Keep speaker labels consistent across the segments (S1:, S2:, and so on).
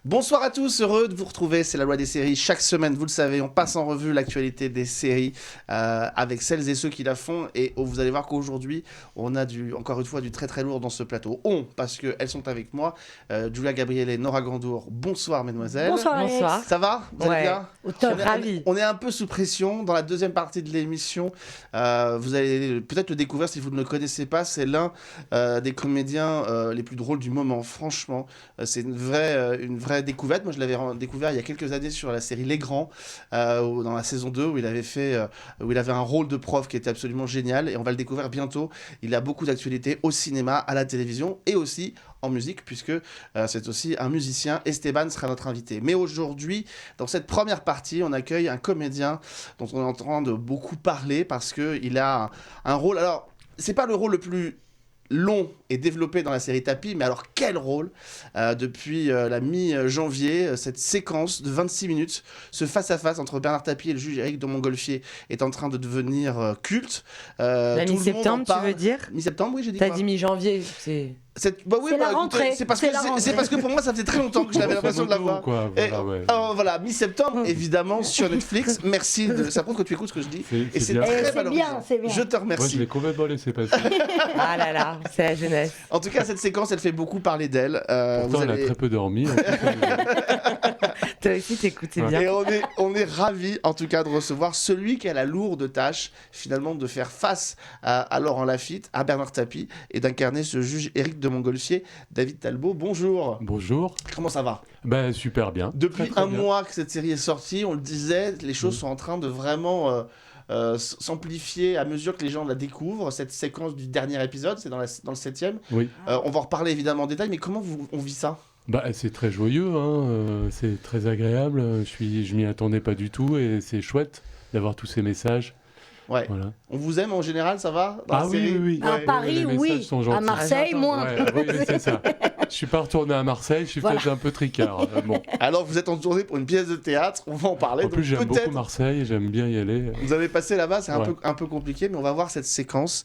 S1: Bonsoir à tous, heureux de vous retrouver, c'est la loi des séries. Chaque semaine, vous le savez, on passe en revue l'actualité des séries avec celles et ceux qui la font. Et vous allez voir qu'aujourd'hui, on a encore une fois du très très lourd dans ce plateau. Parce qu'elles sont avec moi. Julia Gabriele et Nora Gandour, bonsoir mesdemoiselles.
S2: Bonsoir Alex.
S3: Bonsoir.
S1: Ça va? Vous allez bien?
S2: Au top.
S3: Ravi.
S1: On est un peu sous pression dans la deuxième partie de l'émission. Vous allez peut-être le découvrir si vous ne le connaissez pas. C'est l'un des comédiens les plus drôles du moment. Franchement, c'est une vraie découverte. Moi, je l'avais découvert il y a quelques années sur la série Les Grands, dans la saison 2, où il avait un rôle de prof qui était absolument génial. Et on va le découvrir bientôt. Il a beaucoup d'actualités au cinéma, à la télévision et aussi en musique, puisque c'est aussi un musicien. Esteban sera notre invité. Mais aujourd'hui, dans cette première partie, on accueille un comédien dont on est en train de beaucoup parler parce qu'il a un rôle... Alors, c'est pas le rôle le plus long et développé dans la série Tapis, mais alors quel rôle depuis la mi-janvier, cette séquence de 26 minutes, ce face-à-face entre Bernard Tapie et le juge Éric de Montgolfier est en train de devenir culte.
S3: La mi-septembre, tu veux dire?
S1: Mi-septembre, oui, j'ai dit.
S3: T'as dit mi-janvier, c'est...
S2: La rentrée.
S1: C'est parce que pour moi, ça faisait très longtemps que j'avais l'impression de l'avoir. Voilà, mi-septembre, évidemment, sur Netflix. Merci, ça prouve que tu écoutes ce que je dis. Et c'est très valorisant.
S2: C'est bien.
S1: Je te remercie.
S4: Moi, je l'ai complètement laissé passer.
S3: Ah là là, c'est la jeunesse.
S1: En tout cas, cette séquence, elle fait beaucoup parler d'elle.
S4: Pourtant, elle a très peu dormi.
S3: Toi aussi, t'écoutais bien.
S1: Et on est ravis, en tout cas, de recevoir celui qui a la lourde tâche, finalement, de faire face à Laurent Lafitte, à Bernard Tapie, et d'incarner ce juge Éric de Montgolfier. David Talbot, bonjour.
S4: Bonjour.
S1: Comment ça va?
S4: Super bien.
S1: Depuis
S4: très
S1: un
S4: bien.
S1: mois que cette série est sortie, on le disait, les choses sont en train de vraiment s'amplifier à mesure que les gens la découvrent. Cette séquence du dernier épisode, c'est dans le 7e.
S4: Oui.
S1: On va en reparler évidemment en détail, mais comment on vit ça?
S4: C'est très joyeux, c'est très agréable. Je m'y attendais pas du tout et c'est chouette d'avoir tous ces messages.
S1: Ouais.
S4: Voilà.
S1: On vous aime en général, ça va dans la série?
S4: Oui.
S2: À Paris,
S4: les messages
S2: oui.
S4: sont gentils.
S2: À Marseille, moins.
S4: Oui, c'est ça. Je suis pas retourné à Marseille, je suis peut-être un peu tricard. Bon.
S1: Alors vous êtes en tournée pour une pièce de théâtre, on va en parler.
S4: En plus, j'aime beaucoup Marseille, j'aime bien y aller.
S1: Vous avez passé là-bas, c'est un peu compliqué, mais on va voir cette séquence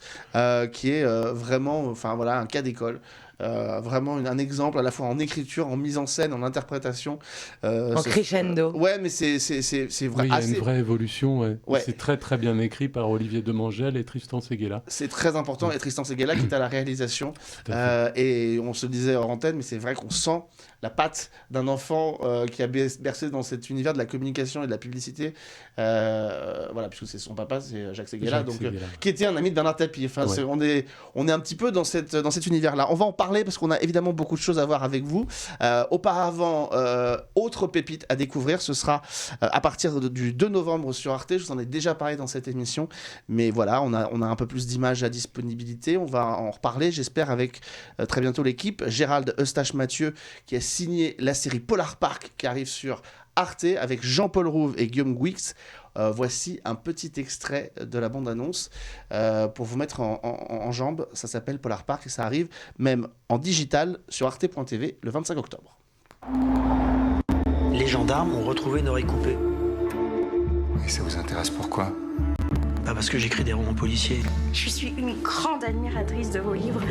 S1: qui est vraiment, un cas d'école. Vraiment un exemple à la fois en écriture, en mise en scène, en interprétation.
S3: En crescendo.
S1: Ouais, mais c'est vrai.
S4: Oui, il y a une vraie évolution.
S1: Ouais.
S4: C'est très très bien écrit par Olivier Demangel et Tristan Seguela.
S1: C'est très important. Et Tristan Seguela qui est à la réalisation. Et on se disait hors antenne, mais c'est vrai qu'on sent la patte d'un enfant qui a bercé dans cet univers de la communication et de la publicité. Puisque c'est son papa, c'est Jacques Seguela, qui était un ami de Bernard Tapie. Enfin,
S4: Ouais.
S1: on est un petit peu dans cet univers-là. On va en parler parce qu'on a évidemment beaucoup de choses à voir avec vous. Auparavant, autre pépite à découvrir, ce sera à partir du 2 novembre sur Arte. Je vous en ai déjà parlé dans cette émission, mais voilà, on a un peu plus d'images à disponibilité. On va en reparler, j'espère, avec très bientôt l'équipe. Gérald Eustache-Mathieu qui a signé la série Polar Park qui arrive sur Arte avec Jean-Paul Rouve et Guillaume Gouix. Voici un petit extrait de la bande-annonce pour vous mettre en jambes. Ça s'appelle Polar Park et ça arrive même en digital sur arte.tv le 25 octobre.
S5: Les gendarmes ont retrouvé une oreille coupée.
S6: Et ça vous intéresse pourquoi?
S5: Parce que j'écris des romans policiers.
S7: Je suis une grande admiratrice de vos livres.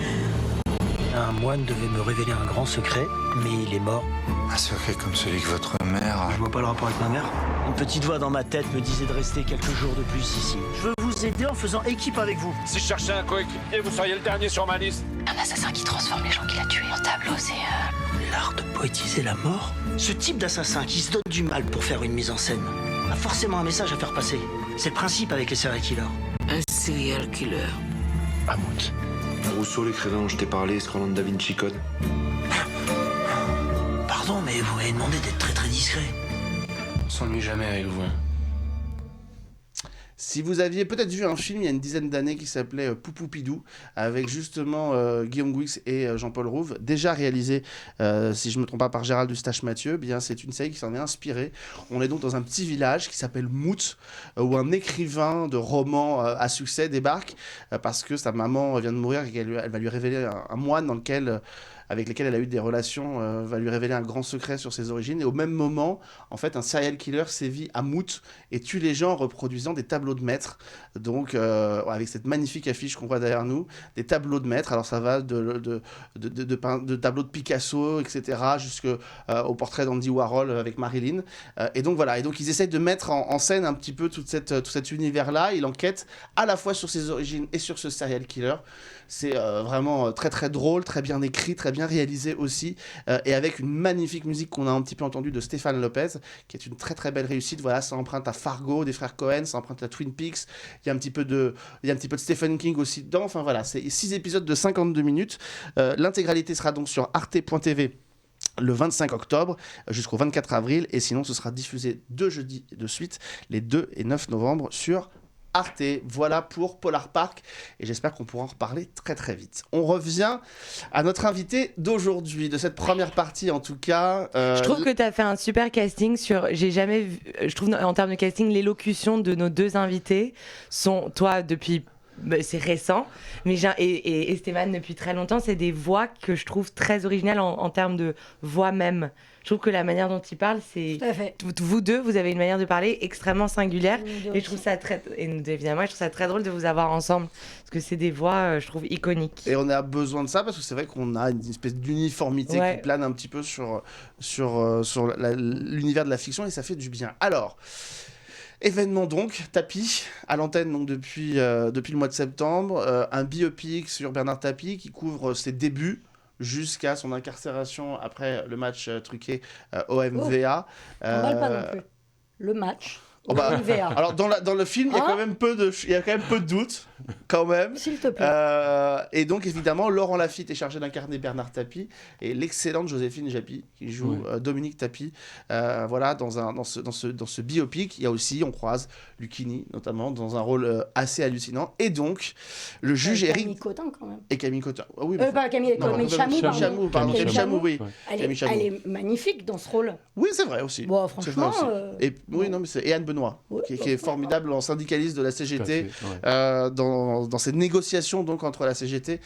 S5: Un moine devait me révéler un grand secret, mais il est mort.
S6: Un secret comme celui que votre mère...
S5: Je vois pas le rapport avec ma mère. Une petite voix dans ma tête me disait de rester quelques jours de plus ici. Je veux vous aider en faisant équipe avec vous.
S8: Si je cherchais un coéquipier, vous seriez le dernier sur ma liste.
S7: Un assassin qui transforme les gens qu'il a tués en tableaux, c'est...
S5: L'art de poétiser la mort. Ce type d'assassin qui se donne du mal pour faire une mise en scène a forcément un message à faire passer. C'est le principe avec les serial killers.
S9: Un serial killer.
S5: Mammouth.
S10: Rousseau, l'écrivain dont je t'ai parlé, ce Roland da Vinci Code.
S5: Pardon, mais vous m'avez demandé d'être très très discret.
S10: On s'ennuie jamais avec vous.
S1: Si vous aviez peut-être vu un film il y a une dizaine d'années qui s'appelait Poupoupidou, avec justement Guillaume Gouix et Jean-Paul Rouve, déjà réalisé, si je ne me trompe pas, par Gérald Eustache-Mathieu, bien c'est une série qui s'en est inspirée. On est donc dans un petit village qui s'appelle Mout, où un écrivain de romans à succès débarque, parce que sa maman vient de mourir et elle va lui révéler un moine avec lesquels elle a eu des relations va lui révéler un grand secret sur ses origines. Et au même moment, en fait, un serial killer sévit à Mout et tue les gens en reproduisant des tableaux de maître. Donc, avec cette magnifique affiche qu'on voit derrière nous, des tableaux de maître. Alors, ça va de tableaux de Picasso, etc., jusqu'au portrait d'Andy Warhol avec Marilyn. Et donc, voilà. Et donc, ils essayent de mettre en scène un petit peu tout cet univers-là. Il enquête à la fois sur ses origines et sur ce serial killer. C'est vraiment très très drôle, très bien écrit, très bien réalisé aussi, et avec une magnifique musique qu'on a un petit peu entendue de Stéphane Lopez, qui est une très très belle réussite. Voilà, ça emprunte à Fargo des frères Coen, ça emprunte à Twin Peaks. Il y a un petit peu de Stephen King aussi dedans. Enfin voilà, c'est 6 épisodes de 52 minutes. L'intégralité sera donc sur arte.tv le 25 octobre jusqu'au 24 avril, et sinon ce sera diffusé 2 jeudis de suite, les 2 et 9 novembre sur Arte. Voilà pour Polar Park, et j'espère qu'on pourra en reparler très très vite. On revient à notre invité d'aujourd'hui, de cette première partie en tout cas.
S3: Je trouve que tu as fait un super casting j'ai jamais vu, je trouve en termes de casting, l'élocution de nos 2 invités sont, toi depuis, c'est récent, mais et Esteban depuis très longtemps, c'est des voix que je trouve très originales en termes de voix même. Je trouve que la manière dont ils parlent, c'est...
S2: Tout à fait.
S3: Vous deux, vous avez une manière de parler extrêmement singulière. Et je trouve ça évidemment, je trouve ça très drôle de vous avoir ensemble. Parce que c'est des voix, je trouve, iconiques.
S1: Et on a besoin de ça parce que c'est vrai qu'on a une espèce d'uniformité qui plane un petit peu sur l'univers de la fiction, et ça fait du bien. Alors... Événement donc, Tapie, à l'antenne donc depuis le mois de septembre, un biopic sur Bernard Tapie qui couvre ses débuts jusqu'à son incarcération après le match truqué au MVA.
S2: On ne parle pas non plus. Le match.
S1: Oh bah, alors dans le film, il y a quand même peu de doutes, quand même.
S2: S'il te plaît.
S1: Et donc évidemment, Laurent Lafitte est chargé d'incarner Bernard Tapie, et l'excellente Joséphine Japy qui joue Dominique Tapie. Voilà, dans ce biopic, il y a aussi, on croise Lucchini notamment dans un rôle assez hallucinant. Et donc le juge Éric
S2: Camille Cotin quand même.
S1: Et Camille Cotin. Ah oui,
S2: pas Camille, Camille Chamou, pardon.
S1: Camille Chamou, oui.
S2: Elle est magnifique dans ce rôle.
S1: Oui, c'est vrai aussi.
S2: Bon, franchement.
S1: Et oui, non, mais c'est Anne Benoît, qui est formidable en syndicaliste de la CGT, dans ces négociations donc entre la CGT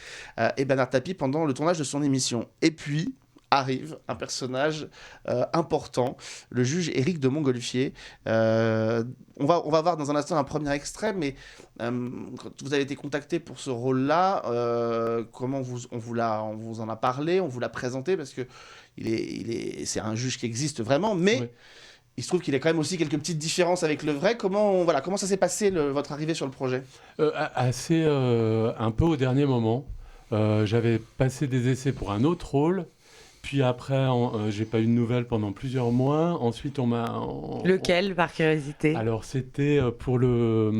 S1: et Bernard Tapie pendant le tournage de son émission. Et puis arrive un personnage important, le juge Éric de Montgolfier. On va voir dans un instant un premier extrait, mais quand vous avez été contacté pour ce rôle-là, comment on vous en a parlé, on vous l'a présenté, parce que c'est un juge qui existe vraiment, mais... Oui. Il se trouve qu'il y a quand même aussi quelques petites différences avec le vrai. Comment ça s'est passé, votre arrivée sur le projet ?
S4: Un peu au dernier moment. J'avais passé des essais pour un autre rôle. Puis après, j'ai pas eu de nouvelles pendant plusieurs mois. Ensuite,
S3: Lequel, par curiosité ?
S4: Alors, c'était pour un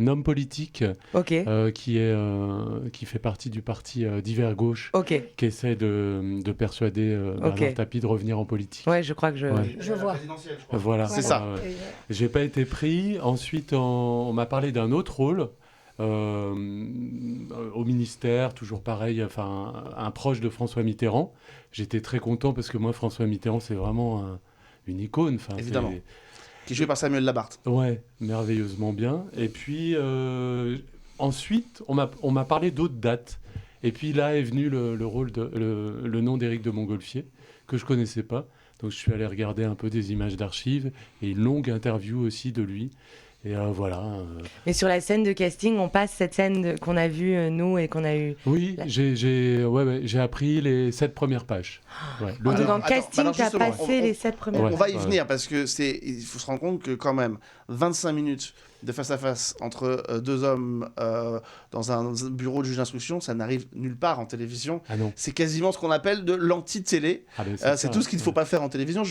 S4: homme politique qui fait partie du parti d'hiver gauche, qui essaie de persuader Bernard Tapie de revenir en politique.
S3: Ouais, je crois que je
S2: vois.
S4: Voilà,
S1: c'est ça.
S4: J'ai pas été pris. Ensuite, on m'a parlé d'un autre rôle. Au ministère, toujours pareil, enfin un proche de François Mitterrand. J'étais très content parce que moi, François Mitterrand, c'est vraiment une icône.
S1: Évidemment. Qui est joué par Samuel Labarthe.
S4: Ouais, merveilleusement bien. Et puis ensuite, on m'a parlé d'autres dates. Et puis là est venu le nom d'Éric de Montgolfier, que je connaissais pas. Donc je suis allé regarder un peu des images d'archives et une longue interview aussi de lui. Et voilà.
S3: Mais sur la scène de casting, on passe cette scène qu'on a vue, nous, et qu'on a eu...
S4: Oui, j'ai appris les 7 premières pages. Ouais.
S3: Donc en casting, tu as passé les 7 premières pages.
S1: On va y venir, parce que il faut se rendre compte que quand même, 25 minutes de face-à-face entre 2 hommes dans un bureau de juge d'instruction, ça n'arrive nulle part en télévision.
S4: Ah non.
S1: C'est quasiment ce qu'on appelle de l'anti-télé. C'est tout ce qu'il ne faut pas faire en télévision.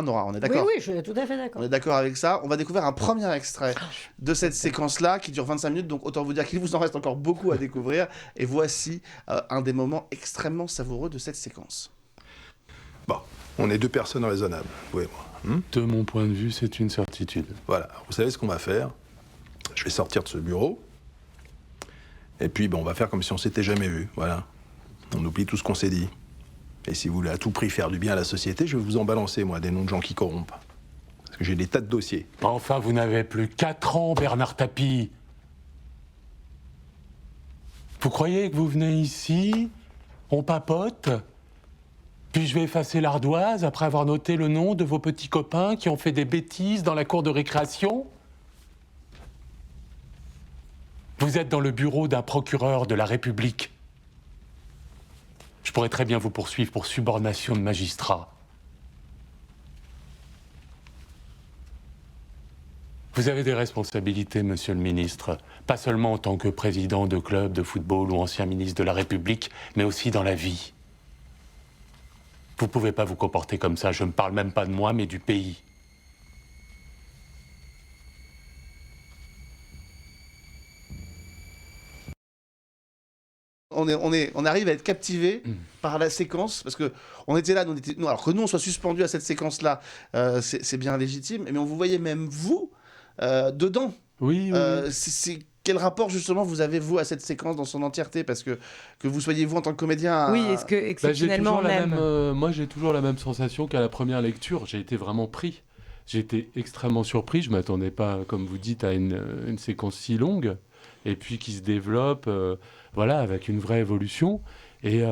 S1: Nora, on est d'accord ?
S2: Oui, je suis tout à fait d'accord.
S1: On est d'accord avec ça. On va découvrir un premier extrait de cette séquence-là qui dure 25 minutes. Donc autant vous dire qu'il vous en reste encore beaucoup à découvrir. Et voici un des moments extrêmement savoureux de cette séquence.
S11: Bon, on est 2 personnes raisonnables, vous et moi.
S4: De mon point de vue, c'est une certitude.
S11: Voilà, vous savez ce qu'on va faire ? Je vais sortir de ce bureau, et puis on va faire comme si on s'était jamais vu, voilà. On oublie tout ce qu'on s'est dit. Et si vous voulez à tout prix faire du bien à la société, je vais vous en balancer, moi, des noms de gens qui corrompent. Parce que j'ai des tas de dossiers.
S4: Enfin, vous n'avez plus 4 ans, Bernard Tapie. Vous croyez que vous venez ici, On papote, puis je vais effacer l'ardoise après avoir noté le nom de vos petits copains qui ont fait des bêtises dans la cour de récréation. Vous êtes dans le bureau d'un procureur de la République. Je pourrais très bien vous poursuivre pour subornation de magistrat. Vous avez des responsabilités, monsieur le ministre, pas seulement en tant que président de club de football ou ancien ministre de la République, mais aussi dans la vie. Vous ne pouvez pas vous comporter comme ça, je ne parle même pas de moi, mais du pays.
S1: On arrive à être captivé par la séquence, parce que on était là, alors que nous on soit suspendus à cette séquence-là, c'est bien légitime, mais on vous voyait même vous dedans.
S4: Oui.
S1: Quel rapport justement vous avez vous à cette séquence dans son entièreté, parce que vous soyez vous en tant que comédien.
S3: Oui, est-ce que exceptionnellement on aime.
S4: Moi j'ai toujours la même sensation qu'à la première lecture. J'ai été vraiment pris. J'ai été extrêmement surpris. Je m'attendais pas, comme vous dites, à une séquence si longue, et puis qui se développe, avec une vraie évolution. Et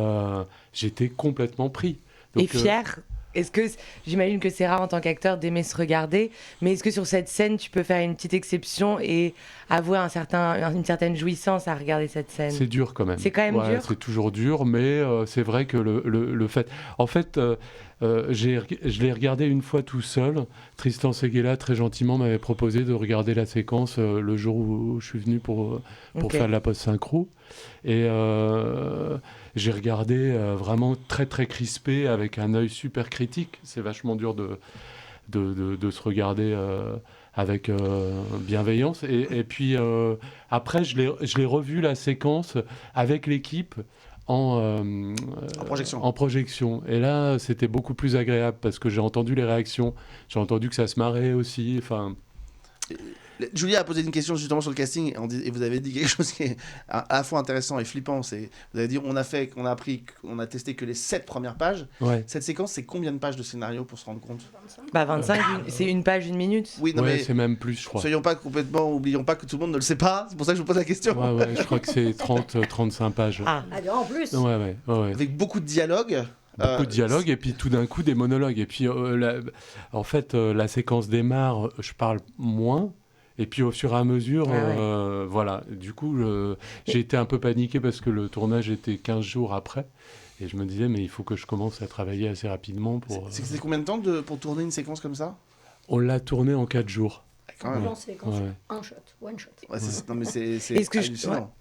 S4: j'étais complètement pris. Donc,
S3: et fier. Est-ce que, j'imagine que c'est rare en tant qu'acteur d'aimer se regarder, mais est-ce que sur cette scène, tu peux faire une petite exception et avouer une certaine jouissance à regarder cette scène ?
S4: C'est dur quand même.
S3: C'est quand même dur.
S4: C'est toujours dur, mais c'est vrai que le fait... En fait, je l'ai regardé une fois tout seul. Tristan Seguela, très gentiment, m'avait proposé de regarder la séquence le jour où je suis venu pour faire de la post-synchro. Et j'ai regardé vraiment très très crispé, avec un œil super critique. C'est vachement dur de se regarder avec bienveillance. Et puis après, je l'ai revu la séquence avec l'équipe en projection. Et là, c'était beaucoup plus agréable parce que j'ai entendu les réactions. J'ai entendu que ça se marrait aussi. Enfin...
S1: Julia a posé une question justement sur le casting et vous avez dit quelque chose qui est à la fois intéressant et flippant. Vous avez dit on a testé que les 7 premières pages.
S4: Ouais.
S1: Cette séquence, c'est combien de pages de scénario pour se rendre compte ?
S3: 25, c'est une page, 1 minute.
S1: Oui, non, mais
S4: c'est même plus, je crois.
S1: Oublions pas que tout le monde ne le sait pas. C'est pour ça que je vous pose la question.
S4: Ouais, je crois que c'est 35 pages.
S2: Ah, en plus.
S4: Ouais.
S1: Avec beaucoup de dialogues.
S4: Beaucoup de dialogues et puis tout d'un coup des monologues. Et puis en fait, la séquence démarre, je parle moins. Et puis au fur et à mesure, du coup, j'ai été un peu paniqué parce que le tournage était 15 jours après. Et je me disais, mais il faut que je commence à travailler assez rapidement pour...
S1: C'était combien de temps pour tourner une séquence comme ça ?
S4: On l'a tournée en 4 jours.
S1: Quand même.
S2: Un shot, one shot.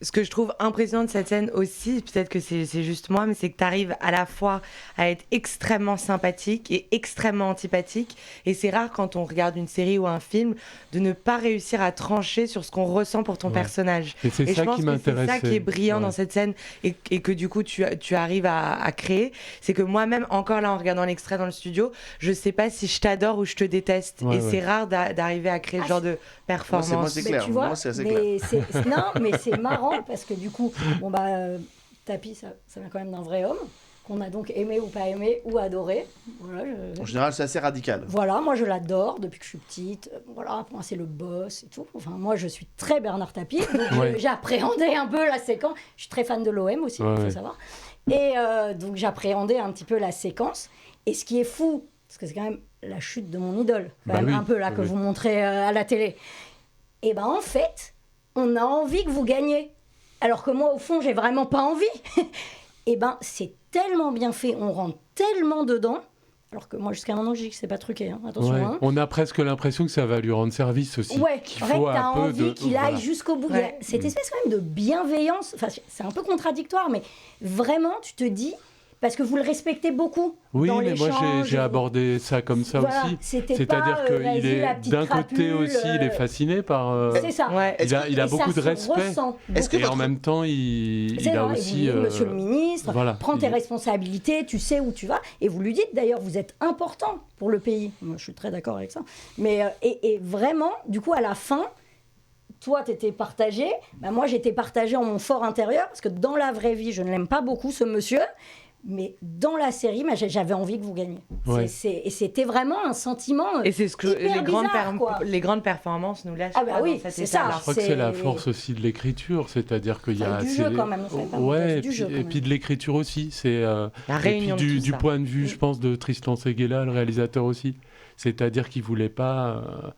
S3: Ce que je trouve impressionnant de cette scène aussi, peut-être que c'est juste moi, mais c'est que tu arrives à la fois à être extrêmement sympathique et extrêmement antipathique. Et c'est rare quand on regarde une série ou un film de ne pas réussir à trancher sur ce qu'on ressent pour ton personnage.
S4: Et c'est ça qui m'intéresse.
S3: C'est ça qui est brillant dans cette scène et que du coup tu arrives à créer. C'est que moi-même, encore là en regardant l'extrait dans le studio, je sais pas si je t'adore ou je te déteste. C'est rare d'arriver à créer genre de performance.
S1: Moi, c'est clair. Moi, c'est assez clair.
S2: Non, mais c'est marrant parce que du coup, Tapi, ça vient quand même d'un vrai homme qu'on a donc aimé ou pas aimé ou adoré. Voilà,
S1: en général, c'est assez radical.
S2: Voilà, moi je l'adore depuis que je suis petite. Voilà, pour moi c'est le boss et tout. Enfin, moi je suis très Bernard Tapie. Donc j'appréhendais un peu la séquence. Je suis très fan de l'OM aussi, il faut savoir. Et donc j'appréhendais un petit peu la séquence. Et ce qui est fou, parce que c'est quand même la chute de mon idole, un peu là que vous montrez à la télé. Et en fait, on a envie que vous gagniez. Alors que moi, au fond, j'ai vraiment pas envie. Et c'est tellement bien fait, on rentre tellement dedans. Alors que moi, jusqu'à maintenant, je dis que c'est pas truqué. Hein. Attention.
S4: Ouais.
S2: Hein.
S4: On a presque l'impression que ça va lui rendre service aussi.
S2: Ouais, t'as envie qu'il aille jusqu'au bout. Ouais. Cette espèce quand même de bienveillance, enfin, c'est un peu contradictoire, mais vraiment, tu te dis... Parce que vous le respectez beaucoup.
S4: Oui, mais moi j'ai abordé ça comme ça aussi. C'est-à-dire qu'il est d'un côté aussi, il est fasciné par.
S2: C'est ça.
S4: Il a beaucoup de respect. Et en même temps, il a aussi.
S2: Monsieur le ministre, prends tes responsabilités, tu sais où tu vas. Et vous lui dites d'ailleurs, vous êtes important pour le pays. Moi, je suis très d'accord avec ça. Mais et vraiment, du coup, à la fin. Toi, t'étais partagé. Moi, j'étais partagée en mon fort intérieur parce que dans la vraie vie, je ne l'aime pas beaucoup, ce monsieur. Mais dans la série, j'avais envie que vous gagniez.
S4: Ouais.
S2: Et c'était vraiment un sentiment
S3: Et c'est ce que les grandes performances nous lâchent.
S2: Ah bah oui, c'est ça.
S4: Je crois que c'est la force aussi de l'écriture, c'est-à-dire qu'il y a
S2: du jeu quand même.
S4: Et puis de l'écriture aussi. C'est
S3: la réunion
S4: et puis du point de vue, je pense, de Tristan Seguela, le réalisateur aussi. C'est-à-dire qu'il voulait pas.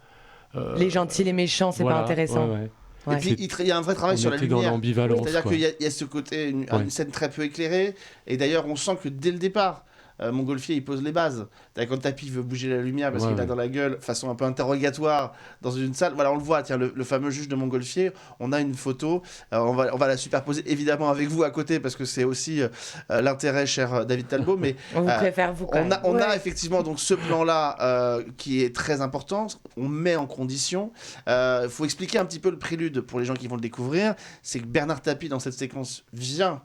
S3: Les gentils, les méchants, c'est pas intéressant.
S4: Ouais.
S1: Et puis il y a un vrai travail sur la lumière.
S4: Dans l'ambivalence,
S1: c'est-à-dire qu'il y a ce côté, une scène très peu éclairée. Et d'ailleurs, on sent que dès le départ, Montgolfier, il pose les bases. Quand Tapi veut bouger la lumière parce qu'il a dans la gueule, façon un peu interrogatoire, dans une salle. Voilà, on le voit. Tiens, le fameux juge de Montgolfier, on a une photo. On va la superposer évidemment avec vous à côté parce que c'est aussi l'intérêt, cher David Talbot. Mais
S3: on vous préfère vous.
S1: On a effectivement donc ce plan-là qui est très important. On met en condition. Il faut expliquer un petit peu le prélude pour les gens qui vont le découvrir. C'est que Bernard Tapie dans cette séquence vient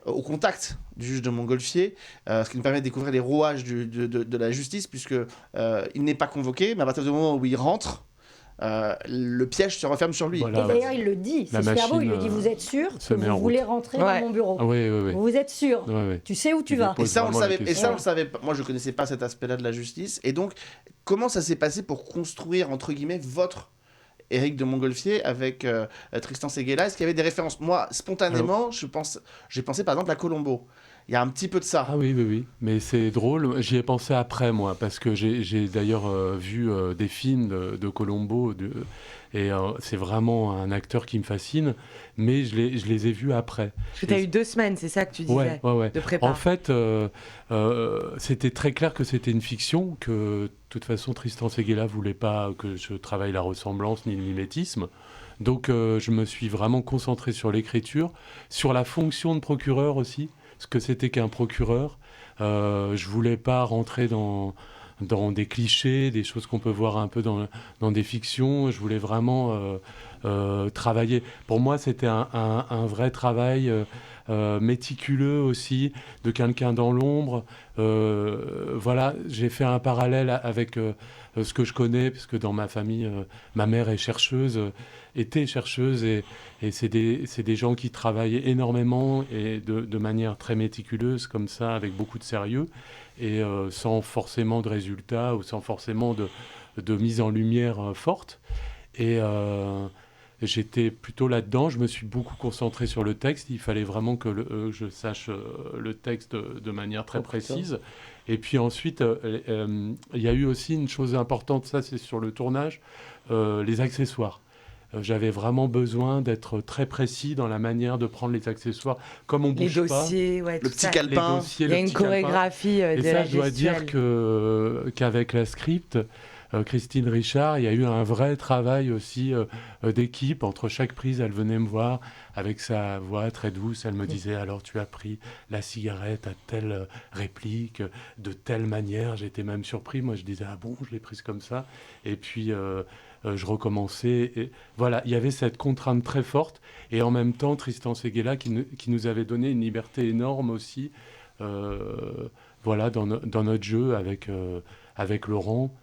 S1: au contact du juge de Montgolfier, ce qui nous permet de découvrir les rouages de la justice, puisque il n'est pas convoqué, mais à partir du moment où il rentre, le piège se referme sur lui.
S2: Voilà. Et d'ailleurs, il le dit, c'est super beau, il lui dit, vous êtes sûr que vous voulez rentrer dans mon bureau?
S4: Oui.
S2: Vous êtes sûr? Tu sais où tu vas?
S1: Et ça, on le savait pas. Moi, je ne connaissais pas cet aspect-là de la justice. Et donc, comment ça s'est passé pour construire, entre guillemets, votre Éric de Montgolfier avec Tristan Seguela? Est-ce qu'il y avait des références? Moi, spontanément, j'ai pensé par exemple à Colombo. Il y a un petit peu de ça.
S4: Ah oui. Mais c'est drôle. J'y ai pensé après, moi, parce que j'ai d'ailleurs vu des films de Colombo. Et c'est vraiment un acteur qui me fascine. Mais je les ai vus après.
S3: Parce que tu as eu 2 semaines, c'est ça que tu disais, de prépa.
S4: En fait, c'était très clair que c'était une fiction, que de toute façon, Tristan Seguela ne voulait pas que je travaille la ressemblance ni le mimétisme. Donc, je me suis vraiment concentré sur l'écriture, sur la fonction de procureur aussi, ce que c'était qu'un procureur. Je ne voulais pas rentrer dans des clichés, des choses qu'on peut voir un peu dans des fictions. Je voulais vraiment travailler. Pour moi, c'était un vrai travail méticuleux aussi, de quelqu'un dans l'ombre. Voilà, j'ai fait un parallèle avec ce que je connais, parce que dans ma famille, ma mère est chercheuse, était chercheuse, et c'est des gens qui travaillent énormément et de manière très méticuleuse, comme ça, avec beaucoup de sérieux, et sans forcément de résultats ou sans forcément de mise en lumière forte. Et j'étais plutôt là-dedans. Je me suis beaucoup concentré sur le texte. Il fallait vraiment que je sache le texte de manière très précise. Et puis ensuite, il y a eu aussi une chose importante, ça c'est sur le tournage, les accessoires. J'avais vraiment besoin d'être très précis dans la manière de prendre les accessoires, comme on bouge pas.
S3: Les dossiers,
S1: le petit calepin.
S3: Il y a une chorégraphie de la
S4: gestuelle. Et ça, je dois dire qu'avec la script, Christine Richard, il y a eu un vrai travail aussi d'équipe. Entre chaque prise, elle venait me voir avec sa voix très douce. Elle me disait, alors tu as pris la cigarette à telle réplique, de telle manière. J'étais même surpris. Moi, je disais, ah bon, je l'ai prise comme ça. Et puis, je recommençais. Et voilà, il y avait cette contrainte très forte. Et en même temps, Tristan Seguela qui nous avait donné une liberté énorme aussi, voilà, dans notre jeu avec Laurent.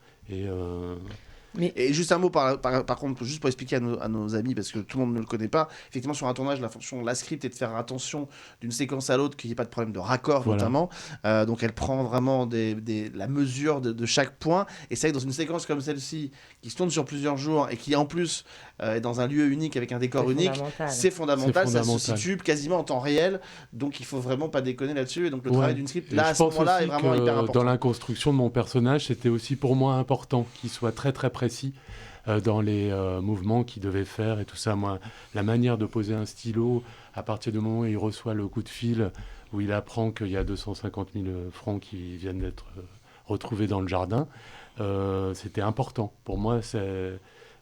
S4: Et
S1: juste un mot par contre, juste pour expliquer à nos amis, parce que tout le monde ne le connaît pas, effectivement sur un tournage, la fonction la script est de faire attention d'une séquence à l'autre, qu'il n'y ait pas de problème de raccord, voilà. Notamment. Donc elle prend vraiment la mesure de chaque point. Et c'est vrai que dans une séquence comme celle-ci, qui se tourne sur plusieurs jours et qui en plus est dans un lieu unique avec un décor unique, c'est fondamental. Ça se situe quasiment en temps réel. Donc il ne faut vraiment pas déconner là-dessus. Et donc le travail d'une script, là, à ce moment-là, est vraiment hyper important.
S4: Dans la construction de mon personnage, c'était aussi pour moi important qu'il soit très très précis dans les mouvements qu'il devait faire et tout ça. Moi, la manière de poser un stylo, à partir du moment où il reçoit le coup de fil, où il apprend qu'il y a 250 000 francs qui viennent d'être retrouvés dans le jardin, c'était important. Pour moi,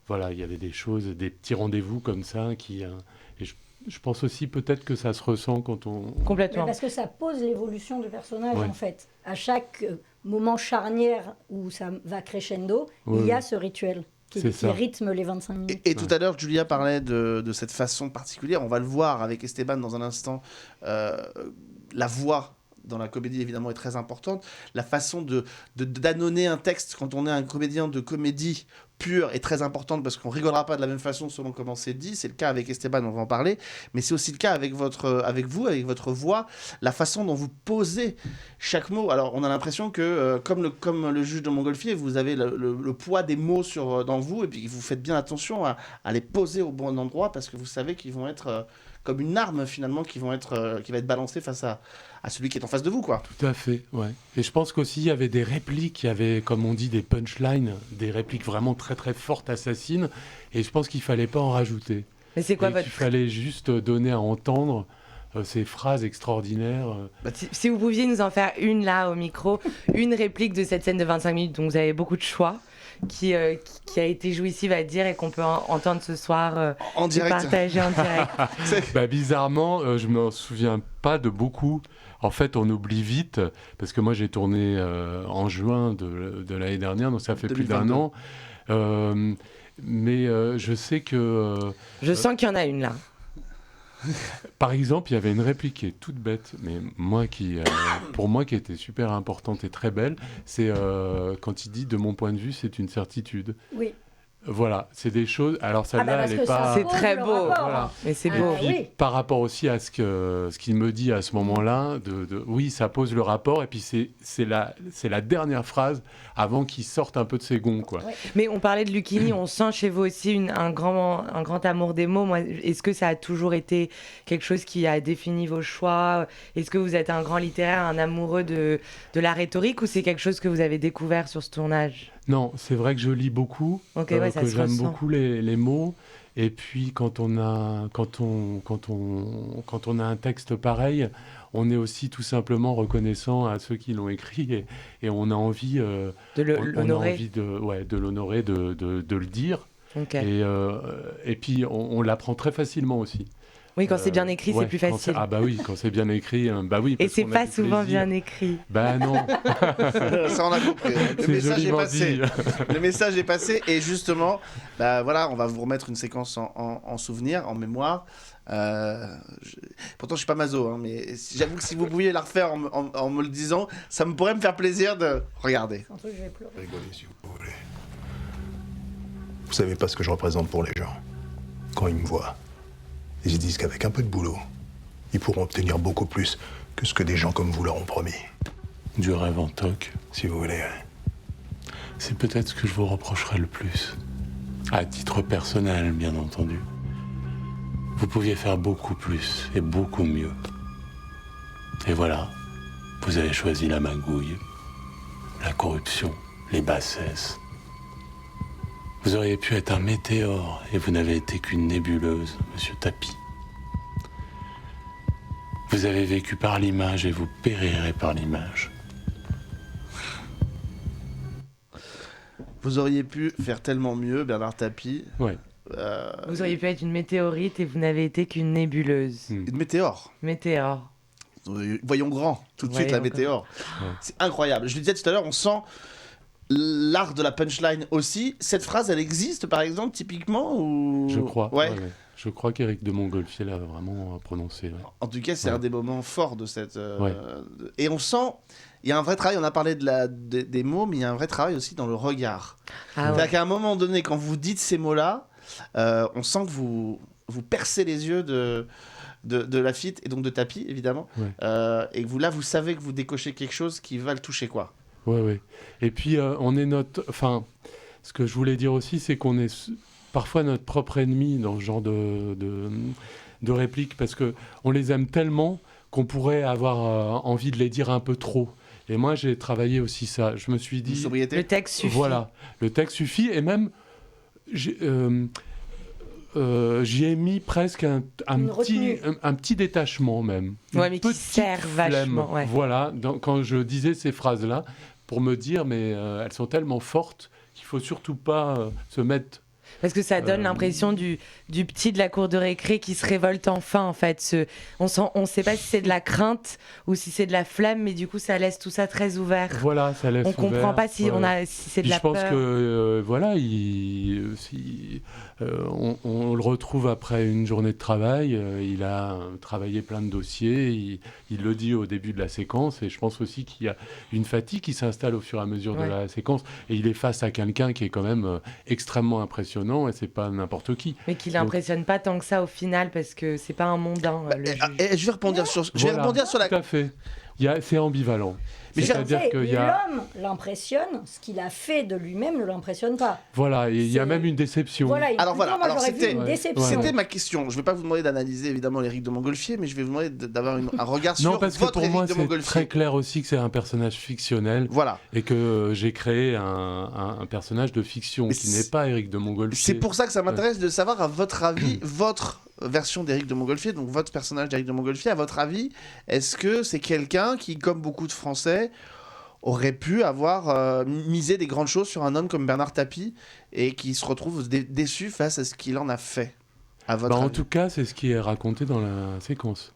S4: voilà, il y avait des choses, des petits rendez-vous comme ça qui... et je pense aussi peut-être que ça se ressent quand on...
S3: Complètement.
S2: Mais parce que ça pose l'évolution du personnage, en fait. À chaque moment charnière où ça va crescendo, il y a ce rituel qui rythme les 25 minutes.
S1: Et tout à l'heure, Julia parlait de cette façon particulière. On va le voir avec Esteban dans un instant. La voix dans la comédie, évidemment, est très importante. La façon d'annoncer un texte quand on est un comédien de comédie pure et très importante parce qu'on rigolera pas de la même façon selon comment c'est dit. C'est le cas avec Esteban, on va en parler, mais c'est aussi le cas avec vous, avec votre voix, la façon dont vous posez chaque mot. Alors on a l'impression que comme le juge de Montgolfier, vous avez le poids des mots dans vous et puis vous faites bien attention à les poser au bon endroit parce que vous savez qu'ils vont être comme une arme finalement qui va être balancée face à celui qui est en face de vous, quoi.
S4: Tout à fait, ouais. Et je pense qu'aussi, il y avait des répliques, il y avait, comme on dit, des punchlines, des répliques vraiment très très fortes, assassines, et je pense qu'il ne fallait pas en rajouter.
S3: Mais c'est quoi
S4: Il fallait juste donner à entendre ces phrases extraordinaires.
S3: Si vous pouviez nous en faire une là au micro, une réplique de cette scène de 25 minutes dont vous avez beaucoup de choix, qui a été jouissive à dire et qu'on peut entendre ce soir
S1: en direct.
S3: Partager en direct.
S4: Bizarrement, je ne me souviens pas de beaucoup. En fait, on oublie vite, parce que moi j'ai tourné en juin de l'année dernière, donc ça fait 2022. Plus d'un an. Mais je sais que...
S3: je sens qu'il y en a une là.
S4: Par exemple, il y avait une réplique qui est toute bête, mais pour moi qui était super importante et très belle, c'est quand il dit « de mon point de vue, c'est une certitude ».
S2: Oui.
S4: Voilà, c'est des choses... Alors celle-là, elle n'est pas...
S3: C'est très beau,
S4: voilà.
S3: Mais c'est beau.
S4: Et puis, par rapport aussi à ce qu'il me dit à ce moment-là, oui, ça pose le rapport, et puis c'est la dernière phrase avant qu'il sorte un peu de ses gonds, quoi.
S3: Ouais. Mais on parlait de Lucchini, on sent chez vous aussi un grand amour des mots. Moi, est-ce que ça a toujours été quelque chose qui a défini vos choix ? Est-ce que vous êtes un grand littéraire, un amoureux de la rhétorique, ou c'est quelque chose que vous avez découvert sur ce tournage ?
S4: Non, c'est vrai que je lis beaucoup, que j'aime beaucoup les mots. Et puis quand on a un texte pareil, on est aussi tout simplement reconnaissant à ceux qui l'ont écrit et on a envie
S3: de l'honorer,
S4: de le dire.
S3: Okay.
S4: Et puis on l'apprend très facilement aussi.
S3: Oui, quand c'est bien écrit, c'est plus facile.
S4: Quand c'est bien écrit, oui.
S3: Et c'est pas souvent bien écrit.
S1: Ça,
S4: Non.
S1: on a compris. Le message est passé. Le message est passé. Et justement, voilà, on va vous remettre une séquence en souvenir, en mémoire. Pourtant, je suis pas maso, hein, mais j'avoue que si vous pouviez la refaire en me le disant, ça me pourrait me faire plaisir de regarder.
S2: C'est un truc que je vais pleurer.
S11: Rigolez si vous voulez. Vous savez pas ce que je représente pour les gens. Quand ils me voient, ils se disent qu'avec un peu de boulot, ils pourront obtenir beaucoup plus que ce que des gens comme vous leur ont promis.
S4: Du rêve en toc.
S11: Si vous voulez.
S4: C'est peut-être ce que je vous reprocherais le plus. À titre personnel, bien entendu. Vous pouviez faire beaucoup plus et beaucoup mieux. Et voilà, vous avez choisi la magouille, la corruption, les bassesses. Vous auriez pu être un météore et vous n'avez été qu'une nébuleuse, monsieur Tapie. Vous avez vécu par l'image et vous périrez par l'image.
S1: Vous auriez pu faire tellement mieux, Bernard Tapie.
S4: Ouais.
S3: Vous auriez pu être une météorite et vous n'avez été qu'une nébuleuse.
S1: Une météore.
S3: Météore.
S1: Voyons grand, tout de suite la météore. Ouais. C'est incroyable. Je le disais tout à l'heure, on sent l'art de la punchline aussi. Cette phrase, elle existe par exemple typiquement ou...
S4: Je crois.
S1: Ouais.
S4: Ouais. Je crois qu'Éric de Montgolfier l'a vraiment prononcé. Ouais.
S1: En tout cas, c'est un des moments forts de cette... Et on sent... Il y a un vrai travail, on a parlé des mots, mais il y a un vrai travail aussi dans le regard. C'est-à-dire qu'à un moment donné, quand vous dites ces mots-là, on sent que vous percez les yeux de Laffitte et donc de Tapie, évidemment. Ouais. Et que vous savez que vous décochez quelque chose qui va le toucher, quoi.
S4: Oui. Et puis, on est Enfin, ce que je voulais dire aussi, c'est qu'on est parfois notre propre ennemi dans ce genre de répliques, parce qu'on les aime tellement qu'on pourrait avoir envie de les dire un peu trop. Et moi, j'ai travaillé aussi ça. Je me suis dit...
S3: Le texte suffit.
S4: Voilà, le texte suffit. Et même, j'y ai mis presque un petit détachement même.
S3: Ouais, mais qui sert vachement. Ouais.
S4: Voilà, quand je disais ces phrases-là, pour me dire, mais elles sont tellement fortes qu'il ne faut surtout pas se mettre
S3: Parce que ça donne l'impression du petit de la cour de récré qui se révolte enfin, en fait. On sait pas si c'est de la crainte ou si c'est de la flemme, mais du coup, ça laisse tout ça très ouvert.
S4: Voilà, ça laisse ouvert.
S3: On comprend pas si c'est de la peur.
S4: Je pense que, on le retrouve après une journée de travail. Il a travaillé plein de dossiers. Il le dit au début de la séquence. Et je pense aussi qu'il y a une fatigue qui s'installe au fur et à mesure de la séquence. Et il est face à quelqu'un qui est quand même extrêmement impressionnant. Et c'est pas n'importe qui.
S3: Mais qui l'impressionne pas tant que ça au final, parce que c'est pas un mondain.
S1: Je vais rebondir sur la...
S4: Tout à fait. C'est ambivalent.
S2: Mais c'est-à-dire que l'homme l'impressionne, ce qu'il a fait de lui-même ne l'impressionne pas.
S4: Voilà, il y a même une déception.
S2: Voilà, c'était
S1: ma question. Je ne vais pas vous demander d'analyser évidemment l'Éric de Montgolfier, mais je vais vous demander d'avoir un regard sur
S4: parce
S1: votre
S4: que pour
S1: Éric
S4: moi,
S1: de Montgolfier.
S4: C'est très clair aussi que c'est un personnage fictionnel.
S1: Voilà.
S4: Et que j'ai créé un personnage de fiction qui n'est pas Éric de Montgolfier.
S1: C'est pour ça que ça m'intéresse de savoir, à votre avis, votre version d'Éric de Montgolfier, donc votre personnage d'Éric de Montgolfier, à votre avis, est-ce que c'est quelqu'un qui, comme beaucoup de Français, aurait pu avoir misé des grandes choses sur un homme comme Bernard Tapie et qui se retrouve déçu face à ce qu'il en a fait, à votre avis?
S4: En tout cas, c'est ce qui est raconté dans la séquence.